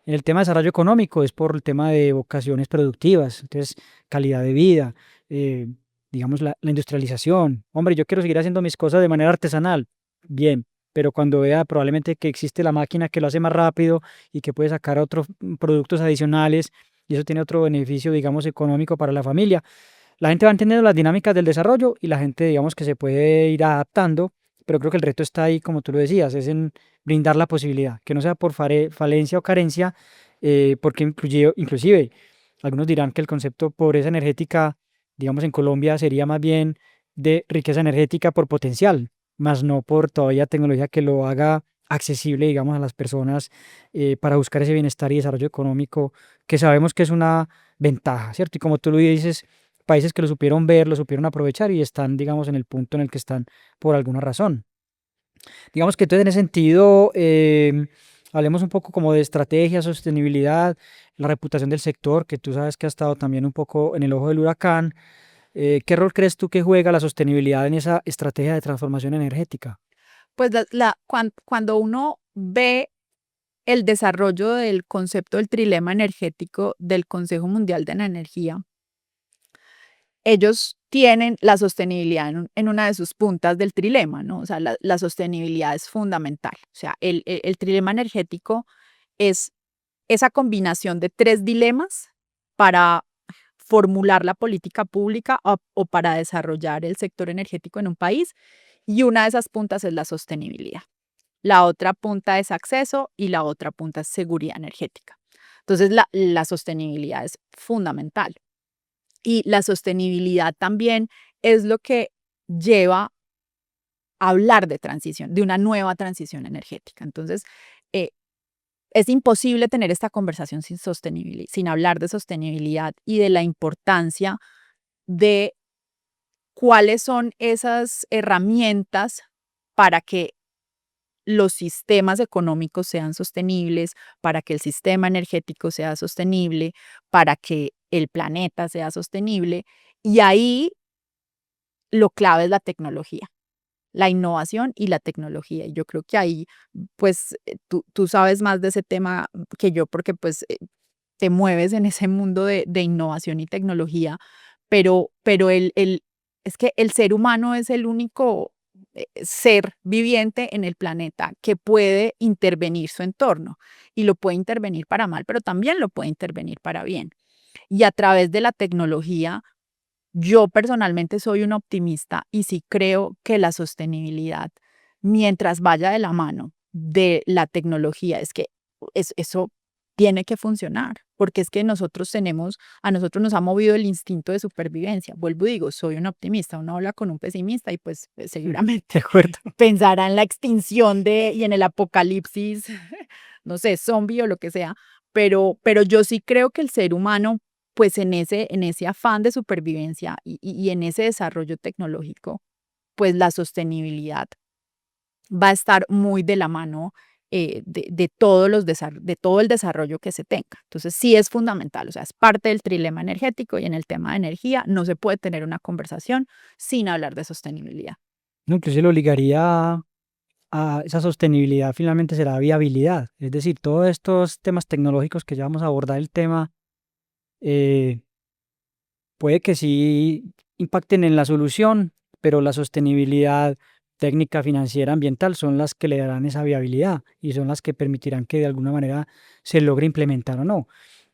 En el tema de desarrollo económico es por el tema de vocaciones productivas, entonces calidad de vida, eh, digamos la industrialización. Hombre, yo quiero seguir haciendo mis cosas de manera artesanal, bien, pero cuando vea probablemente que existe la máquina que lo hace más rápido y que puede sacar otros productos adicionales y eso tiene otro beneficio, digamos, económico para la familia, la gente va entendiendo las dinámicas del desarrollo y la gente, digamos, que se puede ir adaptando, pero creo que el reto está ahí, como tú lo decías, es en brindar la posibilidad, que no sea por falencia o carencia, porque inclusive algunos dirán que el concepto pobreza energética, digamos, en Colombia sería más bien de riqueza energética por potencial, más no por todavía tecnología que lo haga accesible, digamos, a las personas para buscar ese bienestar y desarrollo económico, que sabemos que es una ventaja, ¿cierto? Y como tú lo dices, países que lo supieron ver, lo supieron aprovechar y están, digamos, en el punto en el que están por alguna razón. Digamos que entonces en ese sentido, hablemos un poco como de estrategia, sostenibilidad, la reputación del sector, que tú sabes que ha estado también un poco en el ojo del huracán. ¿Qué rol crees tú que juega la sostenibilidad en esa estrategia de transformación energética? Pues cuando uno ve el desarrollo del concepto del trilema energético del Consejo Mundial de la Energía, ellos tienen la sostenibilidad en una de sus puntas del trilema, ¿no? O sea, la sostenibilidad es fundamental. O sea, el trilema energético es esa combinación de tres dilemas para formular la política pública o para desarrollar el sector energético en un país, y una de esas puntas es la sostenibilidad. La otra punta es acceso y la otra punta es seguridad energética. Entonces, la sostenibilidad es fundamental. Y la sostenibilidad también es lo que lleva a hablar de transición, de una nueva transición energética. Entonces, eh, es imposible tener esta conversación sin sostenibilidad, sin hablar de sostenibilidad y de la importancia de cuáles son esas herramientas para que los sistemas económicos sean sostenibles, para que el sistema energético sea sostenible, para que el planeta sea sostenible. Y ahí lo clave es la tecnología, la innovación y la tecnología. Y yo creo que ahí, pues, tú sabes más de ese tema que yo, porque pues te mueves en ese mundo de innovación y tecnología, pero es que el ser humano es el único ser viviente en el planeta que puede intervenir su entorno y lo puede intervenir para mal, pero también lo puede intervenir para bien. Y a través de la tecnología, yo personalmente soy una optimista y sí creo que la sostenibilidad, mientras vaya de la mano de la tecnología, es que eso tiene que funcionar, porque es que a nosotros nos ha movido el instinto de supervivencia. Vuelvo y digo, soy una optimista, uno habla con un pesimista y pues De seguramente acuerdo. pensará en la extinción y en el apocalipsis, no sé, zombie o lo que sea, pero yo sí creo que el ser humano pues en ese afán de supervivencia y en ese desarrollo tecnológico, pues la sostenibilidad va a estar muy de la mano de todo el desarrollo que se tenga. Entonces sí es fundamental, o sea, es parte del trilema energético y en el tema de energía no se puede tener una conversación sin hablar de sostenibilidad. No, inclusive lo ligaría a esa sostenibilidad, finalmente será viabilidad. Es decir, todos estos temas tecnológicos que ya vamos a abordar el tema, eh, puede que sí impacten en la solución, pero la sostenibilidad técnica, financiera, ambiental son las que le darán esa viabilidad y son las que permitirán que de alguna manera se logre implementar o no.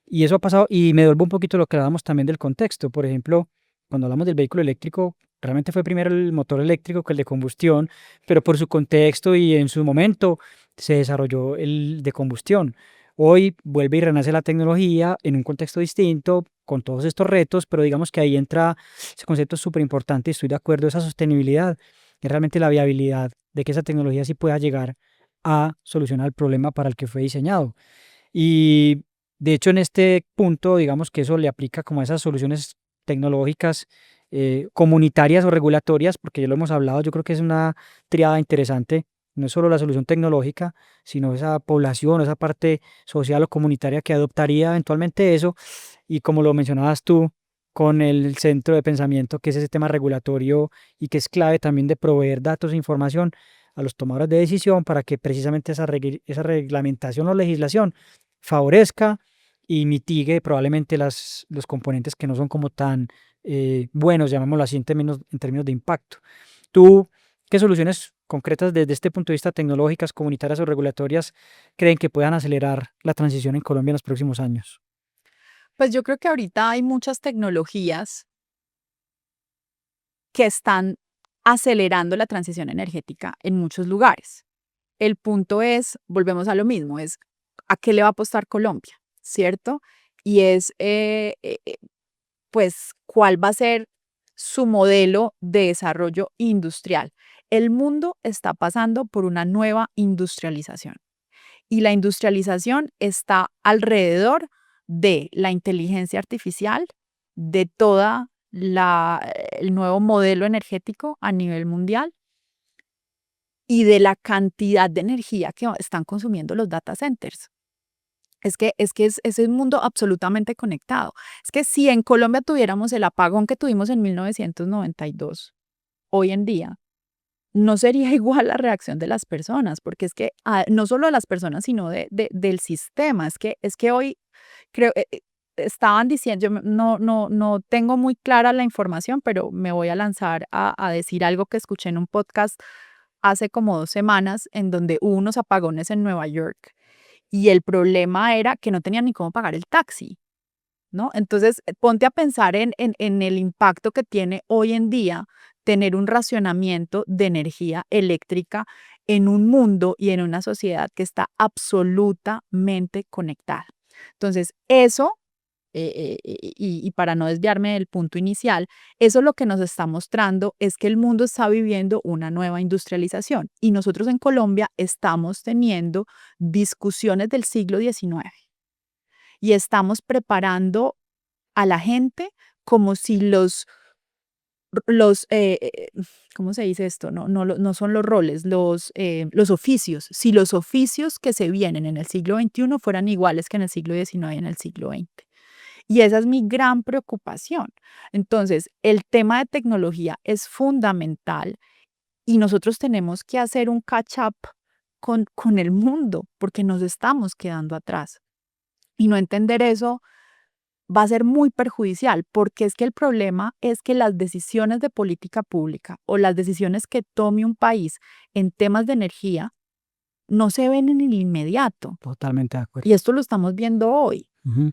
Y eso ha pasado, y me devuelvo un poquito lo que hablábamos también del contexto. Por ejemplo, cuando hablamos del vehículo eléctrico, realmente fue primero el motor eléctrico que el de combustión, pero por su contexto y en su momento se desarrolló el de combustión. Hoy vuelve y renace la tecnología en un contexto distinto, con todos estos retos, pero digamos que ahí entra ese concepto súper importante, y estoy de acuerdo, esa sostenibilidad, es realmente la viabilidad de que esa tecnología sí pueda llegar a solucionar el problema para el que fue diseñado. Y de hecho, en este punto, digamos que eso le aplica como a esas soluciones tecnológicas, comunitarias o regulatorias, porque ya lo hemos hablado, yo creo que es una triada interesante, no es solo la solución tecnológica, sino esa población, esa parte social o comunitaria que adoptaría eventualmente eso, y como lo mencionabas tú, con el centro de pensamiento, que es ese tema regulatorio y que es clave también de proveer datos e información a los tomadores de decisión para que precisamente esa reglamentación o legislación favorezca y mitigue probablemente los componentes que no son como tan buenos, llamémoslo así, en términos de impacto. ¿Tú qué soluciones concretas desde este punto de vista tecnológicas, comunitarias o regulatorias creen que puedan acelerar la transición en Colombia en los próximos años? Pues yo creo que ahorita hay muchas tecnologías que están acelerando la transición energética en muchos lugares. El punto es, volvemos a lo mismo, es a qué le va a apostar Colombia, ¿cierto? Y es, pues, cuál va a ser su modelo de desarrollo industrial. El mundo está pasando por una nueva industrialización y la industrialización está alrededor de la inteligencia artificial, de toda el nuevo modelo energético a nivel mundial y de la cantidad de energía que están consumiendo los data centers. Es un mundo absolutamente conectado. Es que si en Colombia tuviéramos el apagón que tuvimos en 1992, hoy en día, no sería igual la reacción de las personas, porque es que no solo de las personas, sino del sistema. Es que hoy creo, estaban diciendo, no tengo muy clara la información, pero me voy a lanzar a decir algo que escuché en un podcast hace como 2 semanas, en donde hubo unos apagones en Nueva York y el problema era que no tenían ni cómo pagar el taxi, ¿no? Entonces, ponte a pensar en el impacto que tiene hoy en día tener un racionamiento de energía eléctrica en un mundo y en una sociedad que está absolutamente conectada. Entonces, eso y para no desviarme del punto inicial, eso lo que nos está mostrando es que el mundo está viviendo una nueva industrialización y nosotros en Colombia estamos teniendo discusiones del siglo XIX y estamos preparando a la gente como si los, ¿cómo se dice esto? No son los roles, los oficios. Si los oficios que se vienen en el siglo XXI fueran iguales que en el siglo XIX y en el siglo XX. Y esa es mi gran preocupación. Entonces, el tema de tecnología es fundamental y nosotros tenemos que hacer un catch up con el mundo porque nos estamos quedando atrás. Y no entender eso va a ser muy perjudicial, porque es que el problema es que las decisiones de política pública o las decisiones que tome un país en temas de energía no se ven en el inmediato. Totalmente de acuerdo. Y esto lo estamos viendo hoy Ujú.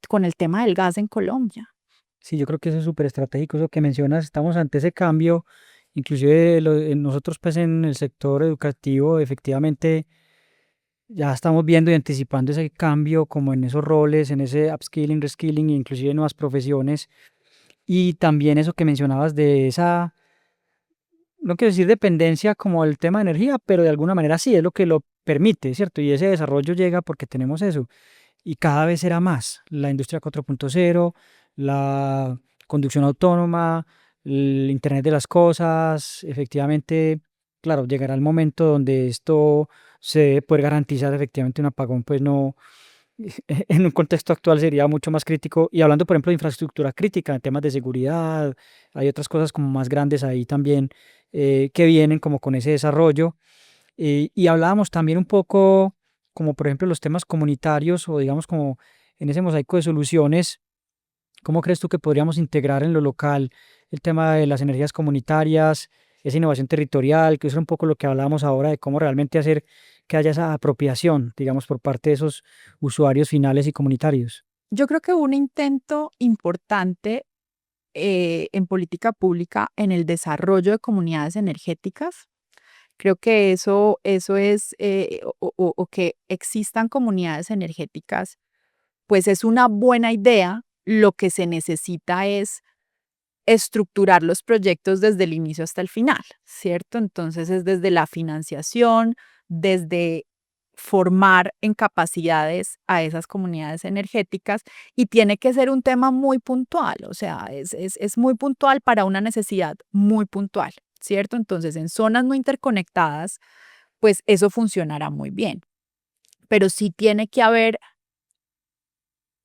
con el tema del gas en Colombia. Sí, yo creo que eso es súper estratégico, eso que mencionas, estamos ante ese cambio, inclusive nosotros pues en el sector educativo efectivamente ya estamos viendo y anticipando ese cambio como en esos roles, en ese upskilling, reskilling, e inclusive nuevas profesiones y también eso que mencionabas de esa, no quiero decir dependencia como el tema de energía, pero de alguna manera sí es lo que lo permite, ¿cierto? Y ese desarrollo llega porque tenemos eso. Y cada vez será más. La industria 4.0, la conducción autónoma, el Internet de las cosas, efectivamente, claro, llegará el momento donde esto se debe poder garantizar efectivamente un apagón, pues no, en un contexto actual sería mucho más crítico. Y hablando, por ejemplo, de infraestructura crítica, en temas de seguridad, hay otras cosas como más grandes ahí también que vienen como con ese desarrollo. Y hablábamos también un poco, como por ejemplo los temas comunitarios o digamos como en ese mosaico de soluciones, ¿cómo crees tú que podríamos integrar en lo local el tema de las energías comunitarias, esa innovación territorial, que es un poco lo que hablábamos ahora de cómo realmente hacer que haya esa apropiación, digamos, por parte de esos usuarios finales y comunitarios? Yo creo que un intento importante en política pública en el desarrollo de comunidades energéticas. Creo que eso es, o que existan comunidades energéticas, pues es una buena idea. Lo que se necesita es estructurar los proyectos desde el inicio hasta el final, ¿cierto? Entonces es desde la financiación, desde formar en capacidades a esas comunidades energéticas y tiene que ser un tema muy puntual, o sea, es muy puntual para una necesidad muy puntual, ¿cierto? Entonces en zonas no interconectadas, pues eso funcionará muy bien, pero sí tiene que haber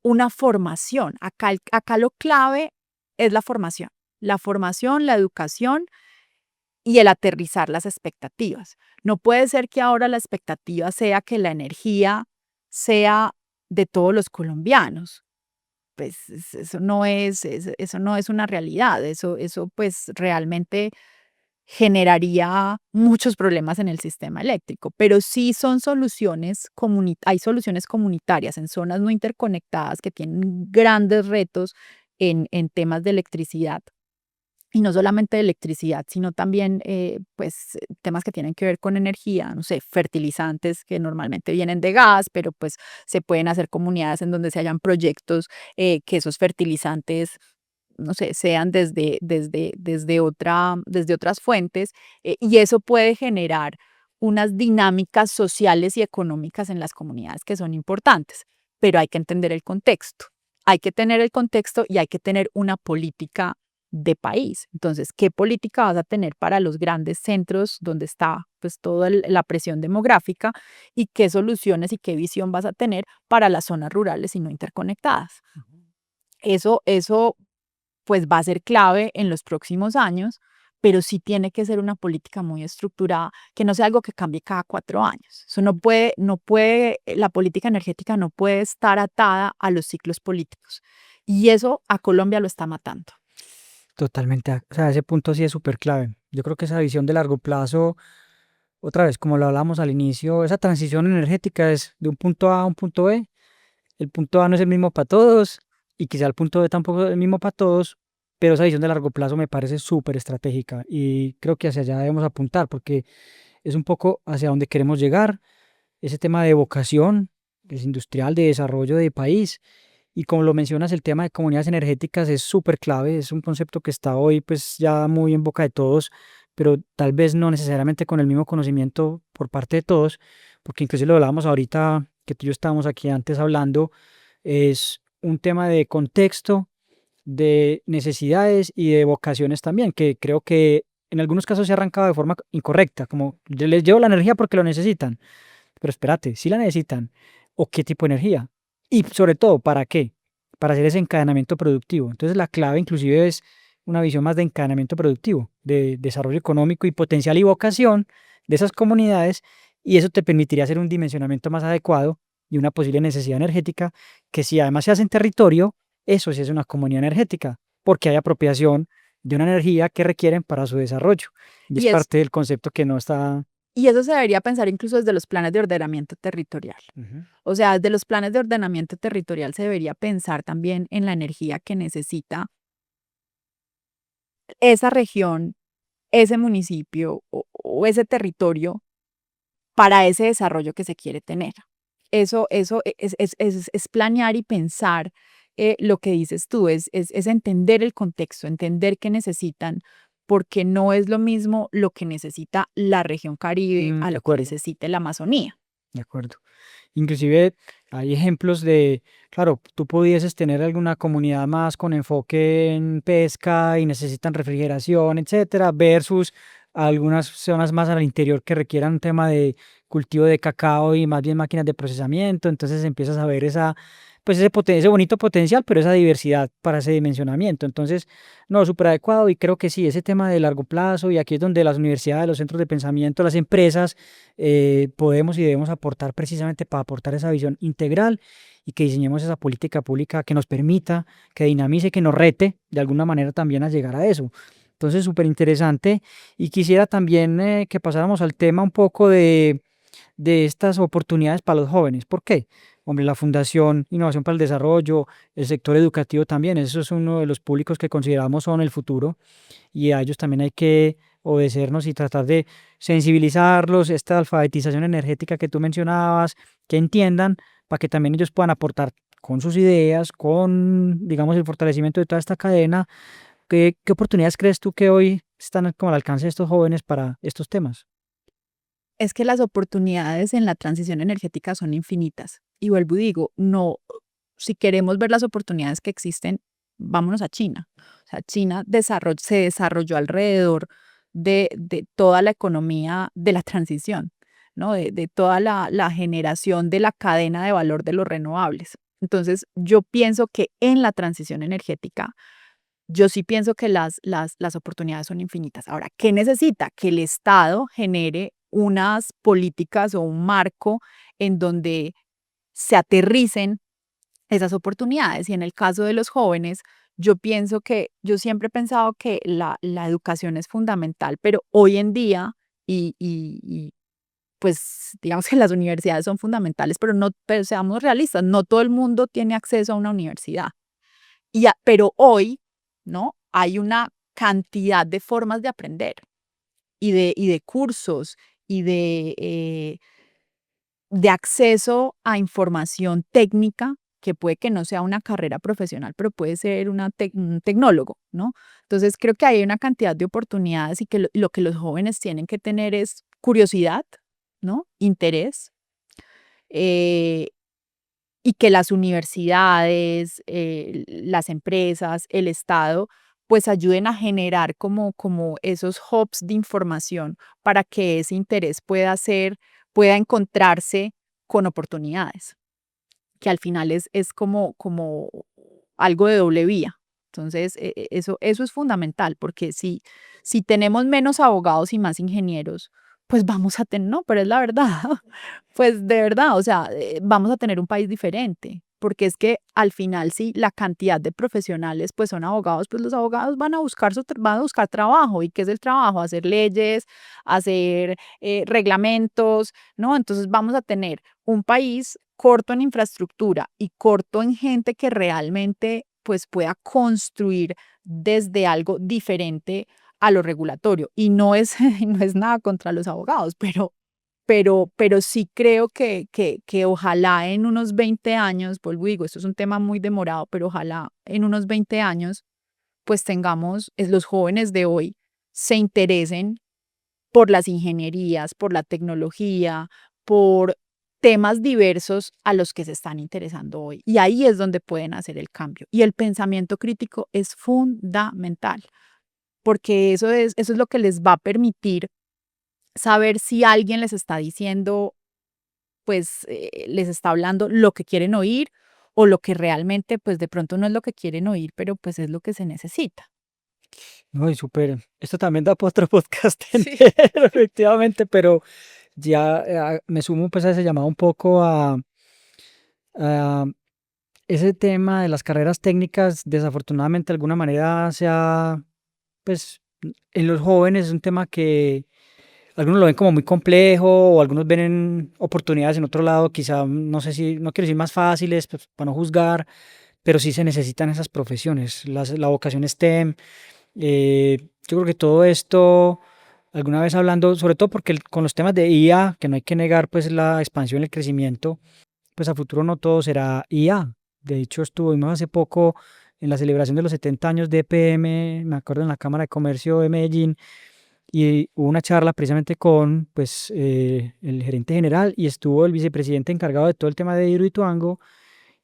una formación. Acá lo clave es la formación, la educación y el aterrizar las expectativas. No puede ser que ahora la expectativa sea que la energía sea de todos los colombianos. Pues eso no es una realidad. Eso pues realmente generaría muchos problemas en el sistema eléctrico, pero sí son soluciones, hay soluciones comunitarias en zonas no interconectadas que tienen grandes retos en temas de electricidad. Y no solamente de electricidad, sino también pues temas que tienen que ver con energía, no sé, fertilizantes que normalmente vienen de gas, pero pues se pueden hacer comunidades en donde se hayan proyectos que esos fertilizantes no sé, sean desde otras fuentes, y eso puede generar unas dinámicas sociales y económicas en las comunidades que son importantes, pero hay que entender el contexto. Hay que tener el contexto y hay que tener una política de país. Entonces, ¿qué política vas a tener para los grandes centros donde está pues toda la presión demográfica y qué soluciones y qué visión vas a tener para las zonas rurales y no interconectadas? Eso pues va a ser clave en los próximos años, pero sí tiene que ser una política muy estructurada, que no sea algo que cambie cada 4 años. Eso la política energética no puede estar atada a los ciclos políticos. Y eso a Colombia lo está matando. Totalmente, o sea, ese punto sí es súper clave. Yo creo que esa visión de largo plazo, otra vez, como lo hablamos al inicio, esa transición energética es de un punto A a un punto B. El punto A no es el mismo para todos y quizá el punto B tampoco es el mismo para todos, pero esa visión de largo plazo me parece súper estratégica y creo que hacia allá debemos apuntar porque es un poco hacia donde queremos llegar, ese tema de vocación, es industrial, de desarrollo de país. Y como lo mencionas, el tema de comunidades energéticas es súper clave, es un concepto que está hoy pues ya muy en boca de todos, pero tal vez no necesariamente con el mismo conocimiento por parte de todos, porque incluso lo hablábamos ahorita que tú y yo estábamos aquí antes hablando, es un tema de contexto, de necesidades y de vocaciones también, que creo que en algunos casos se ha arrancado de forma incorrecta, como yo les llevo la energía porque lo necesitan, pero espérate, si la necesitan, o qué tipo de energía, y sobre todo, ¿para qué? Para hacer ese encadenamiento productivo. Entonces la clave inclusive es una visión más de encadenamiento productivo, de desarrollo económico y potencial y vocación de esas comunidades, y eso te permitiría hacer un dimensionamiento más adecuado y una posible necesidad energética, que si además se hace en territorio, eso sí es una comunidad energética, porque hay apropiación de una energía que requieren para su desarrollo. Y es Y, es, parte del concepto que no está... y eso se debería pensar incluso desde los planes de ordenamiento territorial. Ujú. O sea, desde los planes de ordenamiento territorial se debería pensar también en la energía que necesita esa región, ese municipio o ese territorio para ese desarrollo que se quiere tener. Eso es planear y pensar lo que dices tú, es entender el contexto, entender qué necesitan, porque no es lo mismo lo que necesita la región Caribe a De lo que acuerdo, necesita la Amazonía. de acuerdo. Inclusive hay ejemplos de, claro, tú pudieses tener alguna comunidad más con enfoque en pesca y necesitan refrigeración, etcétera, versus algunas zonas más al interior que requieran un tema de cultivo de cacao y más bien máquinas de procesamiento. Entonces empiezas a ver esa, pues ese bonito potencial, pero esa diversidad para ese dimensionamiento. Entonces, no, súper adecuado y creo que sí, ese tema de largo plazo y aquí es donde las universidades, los centros de pensamiento, las empresas podemos y debemos aportar precisamente para aportar esa visión integral y que diseñemos esa política pública que nos permita, que dinamice, que nos rete de alguna manera también a llegar a eso. Entonces, súper interesante y quisiera también que pasáramos al tema un poco de estas oportunidades para los jóvenes. ¿Por qué? Hombre, la Fundación Innovación para el Desarrollo, el sector educativo también, eso es uno de los públicos que consideramos son el futuro y a ellos también hay que obedecernos y tratar de sensibilizarlos, esta alfabetización energética que tú mencionabas, que entiendan, para que también ellos puedan aportar con sus ideas, con, digamos, el fortalecimiento de toda esta cadena. ¿Qué oportunidades crees tú que hoy están como al alcance de estos jóvenes para estos temas? Es que las oportunidades en la transición energética son infinitas. Y vuelvo y digo, no, si queremos ver las oportunidades que existen, vámonos a China. O sea, China se desarrolló alrededor de toda la economía de la transición, ¿no? De toda la generación de la cadena de valor de los renovables. Entonces, yo pienso que en la transición energética, yo sí pienso que las oportunidades son infinitas. Ahora, ¿qué necesita? Que el Estado genere unas políticas o un marco en donde se aterricen esas oportunidades. Y en el caso de los jóvenes, yo siempre he pensado que la educación es fundamental, pero hoy en día, pues digamos que las universidades son fundamentales, pero seamos realistas, no todo el mundo tiene acceso a una universidad. Pero hoy, ¿no? Hay una cantidad de formas de aprender y de cursos y de acceso a información técnica que puede que no sea una carrera profesional, pero puede ser un tecnólogo, ¿no? Entonces creo que hay una cantidad de oportunidades y que lo que los jóvenes tienen que tener es curiosidad, ¿no? Interés, eh, y que las universidades, las empresas, el Estado, pues ayuden a generar como esos hubs de información para que ese interés pueda encontrarse con oportunidades, que al final es como algo de doble vía. Entonces, eso es fundamental, porque si tenemos menos abogados y más ingenieros, pues vamos a tener, no, pero es la verdad, pues de verdad, o sea, vamos a tener un país diferente, porque es que al final si la cantidad de profesionales pues son abogados, pues los abogados van a buscar trabajo. ¿Y qué es el trabajo? Hacer leyes, hacer reglamentos, ¿no? Entonces vamos a tener un país corto en infraestructura y corto en gente que realmente pues pueda construir desde algo diferente a lo regulatorio. Y no es, no es nada contra los abogados, pero sí creo que ojalá en unos 20 años, vuelvo y digo, esto es un tema muy demorado, pero ojalá en unos 20 años pues tengamos, los jóvenes de hoy se interesen por las ingenierías, por la tecnología, por temas diversos a los que se están interesando hoy. Y ahí es donde pueden hacer el cambio. Y el pensamiento crítico es fundamental, porque eso es lo que les va a permitir saber si alguien les está diciendo, pues les está hablando lo que quieren oír o lo que realmente, pues de pronto no es lo que quieren oír, pero pues es lo que se necesita. No, y súper. Esto también da para otro podcast Sí. entero, efectivamente, pero ya me sumo pues a ese llamado un poco a ese tema de las carreras técnicas. Desafortunadamente, de alguna manera se ha, pues, en los jóvenes es un tema que algunos lo ven como muy complejo o algunos ven oportunidades en otro lado, quizá, no sé si, no quiero decir más fáciles, pues, para no juzgar, pero sí se necesitan esas profesiones, la vocación STEM. Yo creo que todo esto, alguna vez hablando, sobre todo porque con los temas de IA, que no hay que negar pues la expansión y el crecimiento, pues a futuro no todo será IA. De hecho, estuvimos hace poco en la celebración de los 70 años de EPM, me acuerdo en la Cámara de Comercio de Medellín, y hubo una charla precisamente con pues, el gerente general y estuvo el vicepresidente encargado de todo el tema de Hidroituango.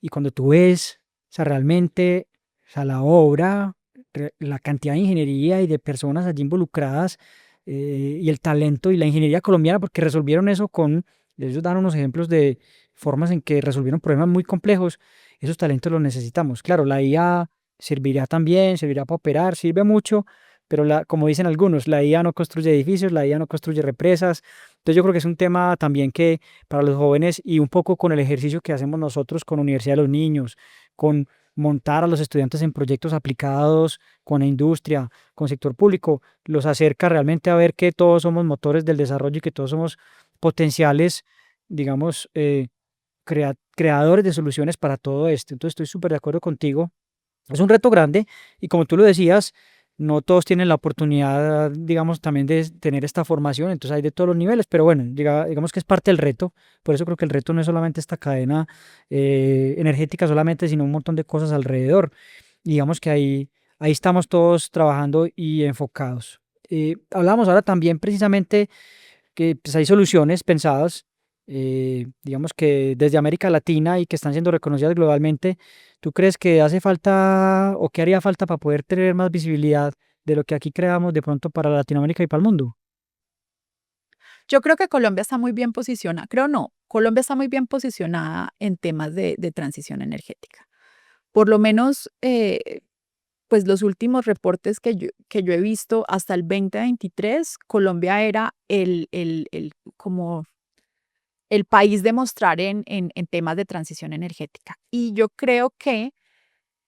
Y cuando tú ves, o sea, realmente, o sea, la obra, la cantidad de ingeniería y de personas allí involucradas, y el talento y la ingeniería colombiana, porque resolvieron eso ellos dan unos ejemplos de formas en que resolvieron problemas muy complejos. Esos talentos los necesitamos. Claro, la IA servirá también, servirá para operar, sirve mucho, pero como dicen algunos, la IA no construye edificios, la IA no construye represas. Entonces yo creo que es un tema también que para los jóvenes, y un poco con el ejercicio que hacemos nosotros con Universidad de los Niños, con montar a los estudiantes en proyectos aplicados con la industria, con sector público, los acerca realmente a ver que todos somos motores del desarrollo y que todos somos potenciales, digamos, creadores de soluciones para todo esto. Entonces estoy súper de acuerdo contigo. Es un reto grande y como tú lo decías, no todos tienen la oportunidad, digamos, también de tener esta formación, entonces hay de todos los niveles, pero bueno, digamos que es parte del reto. Por eso creo que el reto no es solamente esta cadena energética solamente, sino un montón de cosas alrededor. Y digamos que ahí estamos todos trabajando y enfocados. Hablamos ahora también precisamente que pues, hay soluciones pensadas, digamos que desde América Latina y que están siendo reconocidas globalmente. ¿Tú crees que hace falta o qué haría falta para poder tener más visibilidad de lo que aquí creamos de pronto para Latinoamérica y para el mundo? Yo creo que Colombia está muy bien posicionada, creo no, Colombia está muy bien posicionada en temas de transición energética. Por lo menos, pues los últimos reportes que yo he visto hasta el 2023, Colombia era como el país de mostrar en temas de transición energética. Y yo creo que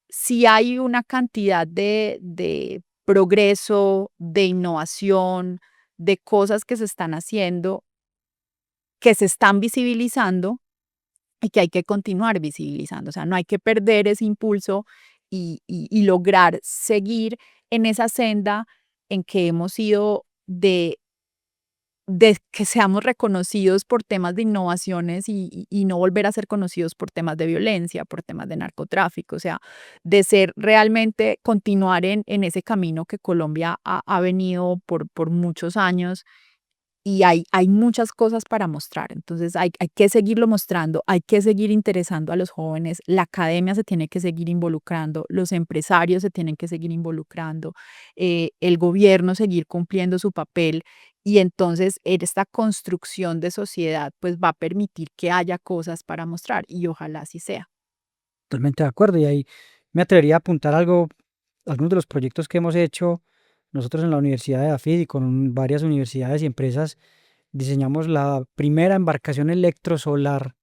si hay una cantidad de progreso, de innovación, de cosas que se están haciendo, que se están visibilizando y que hay que continuar visibilizando. O sea, no hay que perder ese impulso y lograr seguir en esa senda en que hemos ido de que seamos reconocidos por temas de innovaciones y no volver a ser conocidos por temas de violencia, por temas de narcotráfico, o sea, de ser realmente, continuar en ese camino que Colombia ha venido por muchos años y hay muchas cosas para mostrar. Entonces hay que seguirlo mostrando, hay que seguir interesando a los jóvenes, la academia se tiene que seguir involucrando, los empresarios se tienen que seguir involucrando, el gobierno seguir cumpliendo su papel y entonces esta construcción de sociedad pues va a permitir que haya cosas para mostrar y ojalá así sea. Totalmente de acuerdo. Y ahí me atrevería a apuntar algo, algunos de los proyectos que hemos hecho nosotros en la Universidad de AFID y con varias universidades y empresas. Diseñamos la primera embarcación electrosolar,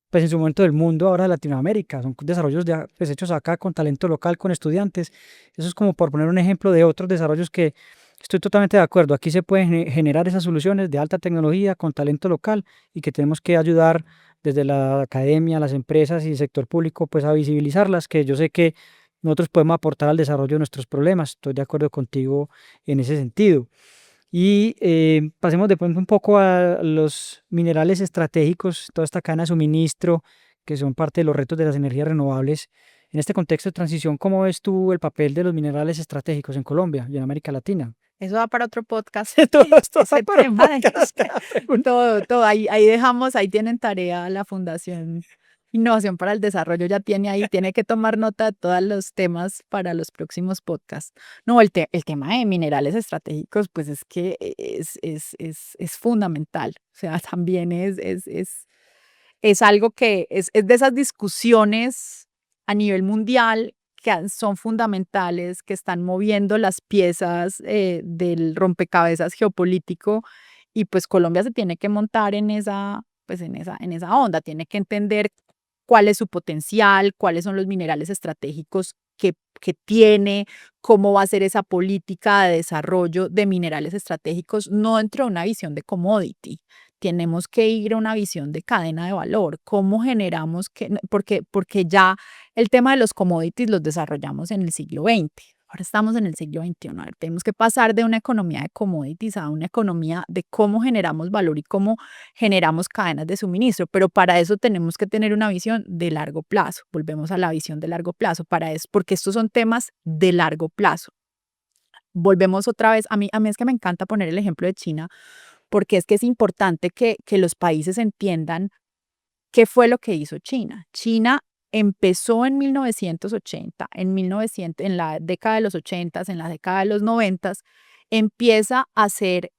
pues en su momento del mundo, ahora de Latinoamérica. Son desarrollos pues, hechos acá con talento local, con estudiantes. Eso es como por poner un ejemplo de otros desarrollos que estoy totalmente de acuerdo. Aquí se pueden generar esas soluciones de alta tecnología con talento local y que tenemos que ayudar desde la academia, las empresas y el sector público, pues a visibilizarlas, que yo sé que nosotros podemos aportar al desarrollo de nuestros problemas. Estoy de acuerdo contigo en ese sentido. Y pasemos de pronto un poco a los minerales estratégicos, toda esta cadena de suministro, que son parte de los retos de las energías renovables. En este contexto de transición, ¿cómo ves tú el papel de los minerales estratégicos en Colombia y en América Latina? Eso va para otro podcast, Todo esto da ese para un tema de podcast, cada pregunta. todo, ahí dejamos, ahí tienen tarea la Fundación Innovación para el Desarrollo, ya tiene ahí, tiene que tomar nota de todos los temas para los próximos podcasts. No, el tema de minerales estratégicos, pues es que es fundamental, o sea, también es algo que es de esas discusiones a nivel mundial que son fundamentales, que están moviendo las piezas del rompecabezas geopolítico y pues Colombia se tiene que montar en esa, pues en esa onda, tiene que entender cuál es su potencial, cuáles son los minerales estratégicos que tiene, cómo va a ser esa política de desarrollo de minerales estratégicos, no dentro de una visión de commodity. Tenemos que ir a una visión de cadena de valor, cómo generamos que, porque ya el tema de los commodities los desarrollamos en el siglo XX. Ahora estamos en el siglo XXI. A ver, tenemos que pasar de una economía de commodities a una economía de cómo generamos valor y cómo generamos cadenas de suministro, pero para eso tenemos que tener una visión de largo plazo. Volvemos a la visión de largo plazo, para eso, porque estos son temas de largo plazo. Volvemos otra vez, a mí es que me encanta poner el ejemplo de China, porque es que es importante que los países entiendan qué fue lo que hizo China. China empezó en 1980, en la década de los 80, en la década de los 90, empieza a ser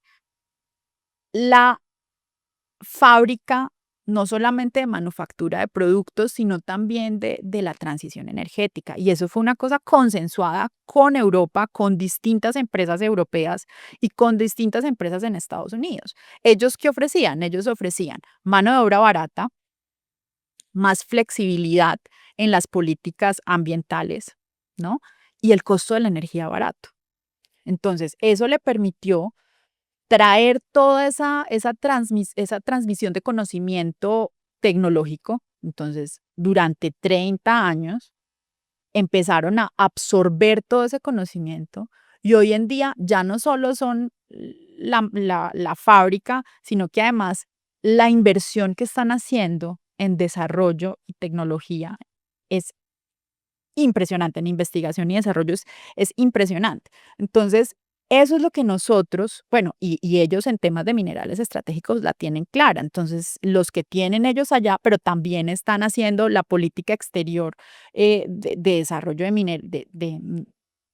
la fábrica no solamente de manufactura de productos, sino también de la transición energética. Y eso fue una cosa consensuada con Europa, con distintas empresas europeas y con distintas empresas en Estados Unidos. ¿Ellos qué ofrecían? Ellos ofrecían mano de obra barata, más flexibilidad en las políticas ambientales, ¿no? Y el costo de la energía barato. Entonces, eso le permitió traer toda esa transmisión de conocimiento tecnológico. Entonces, durante 30 años empezaron a absorber todo ese conocimiento y hoy en día ya no solo son la fábrica, sino que además la inversión que están haciendo en desarrollo y tecnología es impresionante, en investigación y desarrollo es impresionante. Entonces, eso es lo que nosotros, bueno, y ellos en temas de minerales estratégicos la tienen clara. Entonces, los que tienen ellos allá, pero también están haciendo la política exterior de desarrollo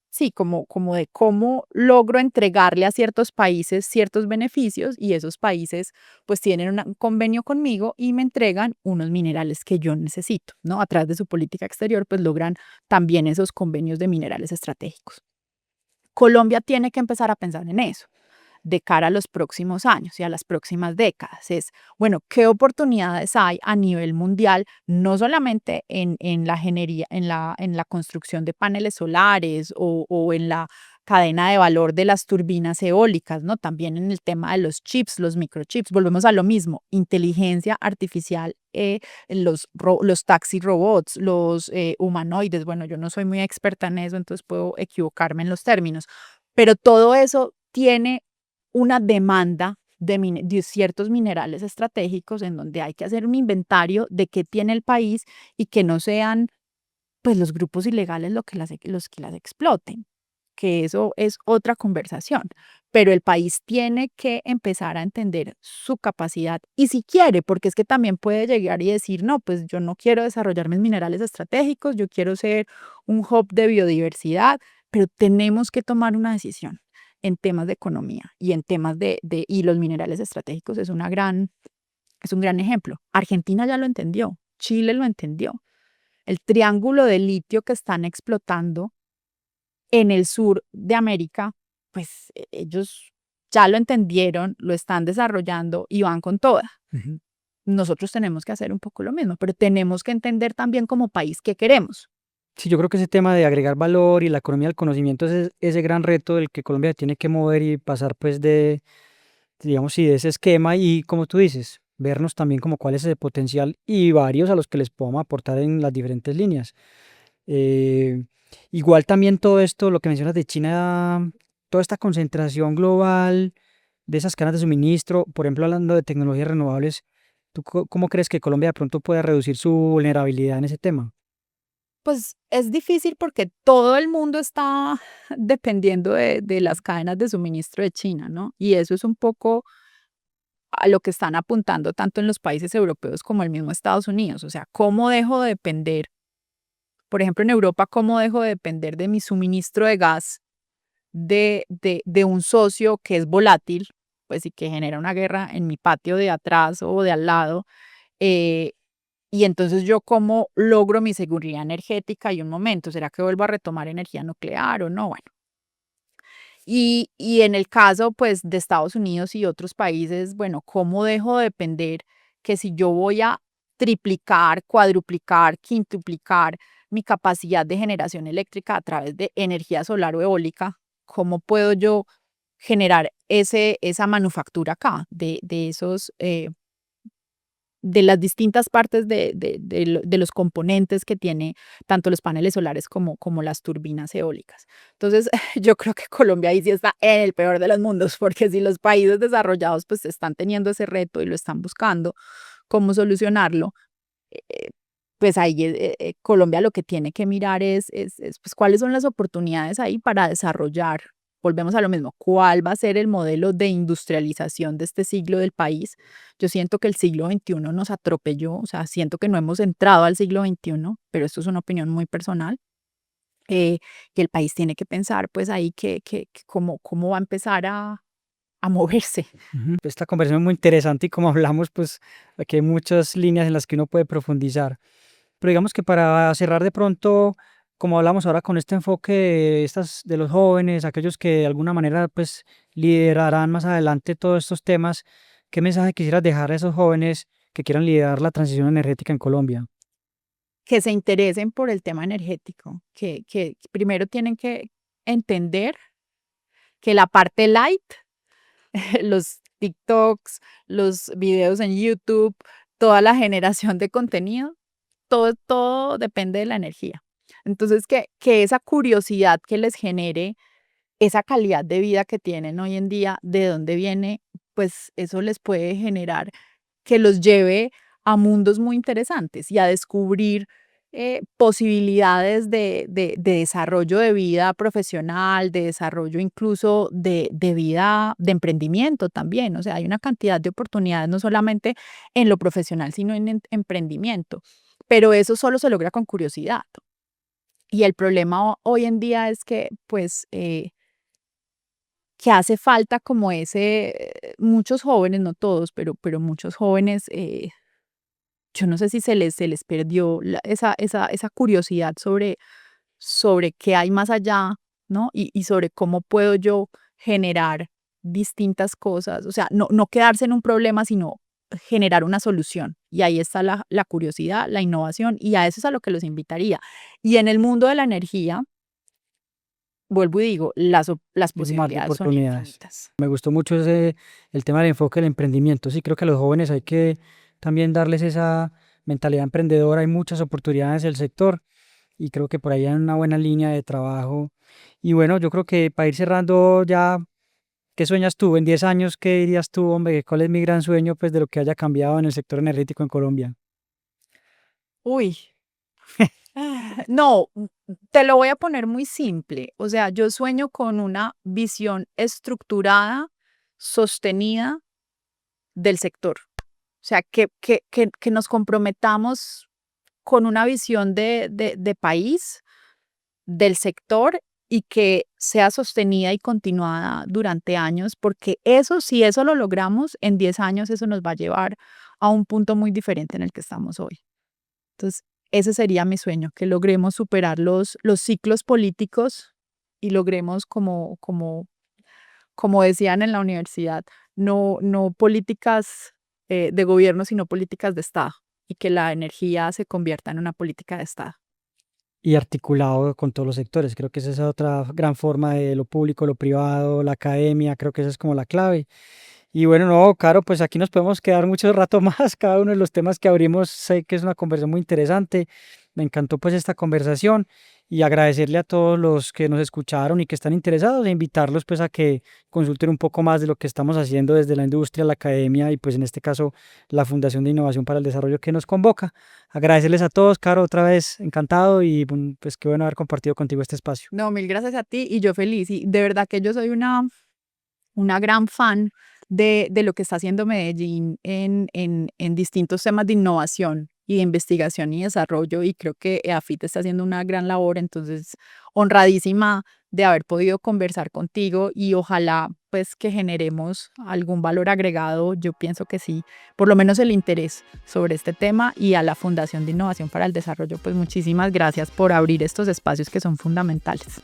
sí, como de cómo logro entregarle a ciertos países ciertos beneficios y esos países pues tienen un convenio conmigo y me entregan unos minerales que yo necesito, ¿no? A través de su política exterior pues logran también esos convenios de minerales estratégicos. Colombia tiene que empezar a pensar en eso de cara a los próximos años y a las próximas décadas. Es, bueno, ¿qué oportunidades hay a nivel mundial, no solamente en la ingeniería, en la construcción de paneles solares o en la cadena de valor de las turbinas eólicas, ¿no? También en el tema de los chips, los microchips. Volvemos a lo mismo, inteligencia artificial, los taxi robots, los humanoides. Bueno, yo no soy muy experta en eso, entonces puedo equivocarme en los términos, pero todo eso tiene una demanda de ciertos minerales estratégicos en donde hay que hacer un inventario de qué tiene el país y que no sean pues los grupos ilegales los que las exploten, que eso es otra conversación, pero el país tiene que empezar a entender su capacidad y si quiere, porque es que también puede llegar y decir, no, pues yo no quiero desarrollar mis minerales estratégicos, yo quiero ser un hub de biodiversidad, pero tenemos que tomar una decisión en temas de economía y en temas y los minerales estratégicos es un gran ejemplo. Argentina ya lo entendió, Chile lo entendió. El triángulo de litio que están explotando en el sur de América, pues ellos ya lo entendieron, lo están desarrollando y van con toda. Ujú. Nosotros tenemos que hacer un poco lo mismo, pero tenemos que entender también como país qué queremos. Sí, yo creo que ese tema de agregar valor y la economía del conocimiento es ese gran reto del que Colombia tiene que mover y pasar pues de, digamos, sí, de ese esquema y como tú dices, vernos también como cuál es ese potencial y varios a los que les podamos aportar en las diferentes líneas. Eh, Igual también todo esto, lo que mencionas de China, toda esta concentración global de esas cadenas de suministro, por ejemplo, hablando de tecnologías renovables, ¿tú cómo crees que Colombia de pronto puede reducir su vulnerabilidad en ese tema? Pues es difícil porque todo el mundo está dependiendo de las cadenas de suministro de China, ¿no? Y eso es un poco a lo que están apuntando tanto en los países europeos como el mismo Estados Unidos. O sea, ¿cómo dejo de depender? Por ejemplo, en Europa, ¿cómo dejo de depender de mi suministro de gas de un socio que es volátil, pues y que genera una guerra en mi patio de atrás o de al lado? Eh, y entonces yo cómo logro mi seguridad energética y un momento, ¿será que vuelvo a retomar energía nuclear o no? Bueno, y en el caso pues de Estados Unidos y otros países, bueno, ¿cómo dejo de depender que si yo voy a triplicar, cuadruplicar, quintuplicar mi capacidad de generación eléctrica a través de energía solar o eólica, cómo puedo yo generar esa manufactura acá de esos de las distintas partes de los componentes que tiene tanto los paneles solares como las turbinas eólicas? Entonces, yo creo que Colombia ahí sí está en el peor de los mundos, porque si los países desarrollados pues están teniendo ese reto y lo están buscando cómo solucionarlo, eh, pues ahí Colombia lo que tiene que mirar es, pues, cuáles son las oportunidades ahí para desarrollar. Volvemos a lo mismo, ¿cuál va a ser el modelo de industrialización de este siglo del país? Yo siento que el siglo XXI nos atropelló, o sea, siento que no hemos entrado al siglo XXI, pero esto es una opinión muy personal, que el país tiene que pensar pues ahí que cómo va a empezar a moverse. Ujú. Esta conversación es muy interesante y como hablamos, pues aquí hay muchas líneas en las que uno puede profundizar. Pero digamos que para cerrar de pronto, como hablamos ahora con este enfoque de, de los jóvenes, aquellos que de alguna manera pues liderarán más adelante todos estos temas, ¿qué mensaje quisieras dejar a esos jóvenes que quieran liderar la transición energética en Colombia? Que se interesen por el tema energético, que primero tienen que entender que la parte light, los TikToks, los videos en YouTube, toda la generación de contenido, todo depende de la energía. Entonces, que esa curiosidad que les genere esa calidad de vida que tienen hoy en día, ¿de dónde viene? Pues eso les puede generar que los lleve a mundos muy interesantes y a descubrir posibilidades de desarrollo de vida profesional, de desarrollo incluso de vida, de emprendimiento también. O sea, hay una cantidad de oportunidades, no solamente en lo profesional, sino en emprendimiento. Pero eso solo se logra con curiosidad. Y el problema hoy en día es que, pues, que hace falta como muchos jóvenes, no todos, pero muchos jóvenes, yo no sé si se les perdió esa curiosidad sobre qué hay más allá, ¿no? Y sobre cómo puedo yo generar distintas cosas, o sea, no quedarse en un problema, sino generar una solución. Y ahí está la curiosidad, la innovación, y a eso es a lo que los invitaría. Y en el mundo de la energía, vuelvo y digo, las Hay más posibilidades son oportunidades. infinitas. Me gustó mucho el tema del enfoque del emprendimiento. Sí, creo que a los jóvenes hay que también darles esa mentalidad emprendedora. Hay muchas oportunidades en el sector y creo que por ahí hay una buena línea de trabajo. Y bueno, yo creo que para ir cerrando ya, ¿qué sueñas tú? En 10 años, ¿qué dirías tú, hombre? ¿Cuál es mi gran sueño pues, de lo que haya cambiado en el sector energético en Colombia? Uy, no, te lo voy a poner muy simple. O sea, yo sueño con una visión estructurada, sostenida del sector. O sea, que nos comprometamos con una visión de país, del sector y que sea sostenida y continuada durante años, porque eso, si eso lo logramos, en 10 años eso nos va a llevar a un punto muy diferente en el que estamos hoy. Entonces, ese sería mi sueño, que logremos superar los ciclos políticos y logremos, como decían en la universidad, no políticas de gobierno, sino políticas de Estado, y que la energía se convierta en una política de Estado. Y articulado con todos los sectores. Creo que esa es otra gran forma de lo público, lo privado, la academia. Creo que esa es como la clave. Y bueno, no, Caro, pues aquí nos podemos quedar mucho rato más. Cada uno de los temas que abrimos, sé que es una conversación muy interesante. Me encantó pues esta conversación y agradecerle a todos los que nos escucharon y que están interesados e invitarlos pues a que consulten un poco más de lo que estamos haciendo desde la industria, la academia y pues en este caso la Fundación de Innovación para el Desarrollo que nos convoca. Agradecerles a todos, Caro, otra vez encantado y pues qué bueno haber compartido contigo este espacio. No, mil gracias a ti y yo feliz. Y de verdad que yo soy una gran fan de lo que está haciendo Medellín en distintos temas de innovación y de investigación y desarrollo, y creo que EAFIT está haciendo una gran labor, entonces honradísima de haber podido conversar contigo y ojalá pues que generemos algún valor agregado, yo pienso que sí, por lo menos el interés sobre este tema, y a la Fundación de Innovación para el Desarrollo, pues muchísimas gracias por abrir estos espacios que son fundamentales.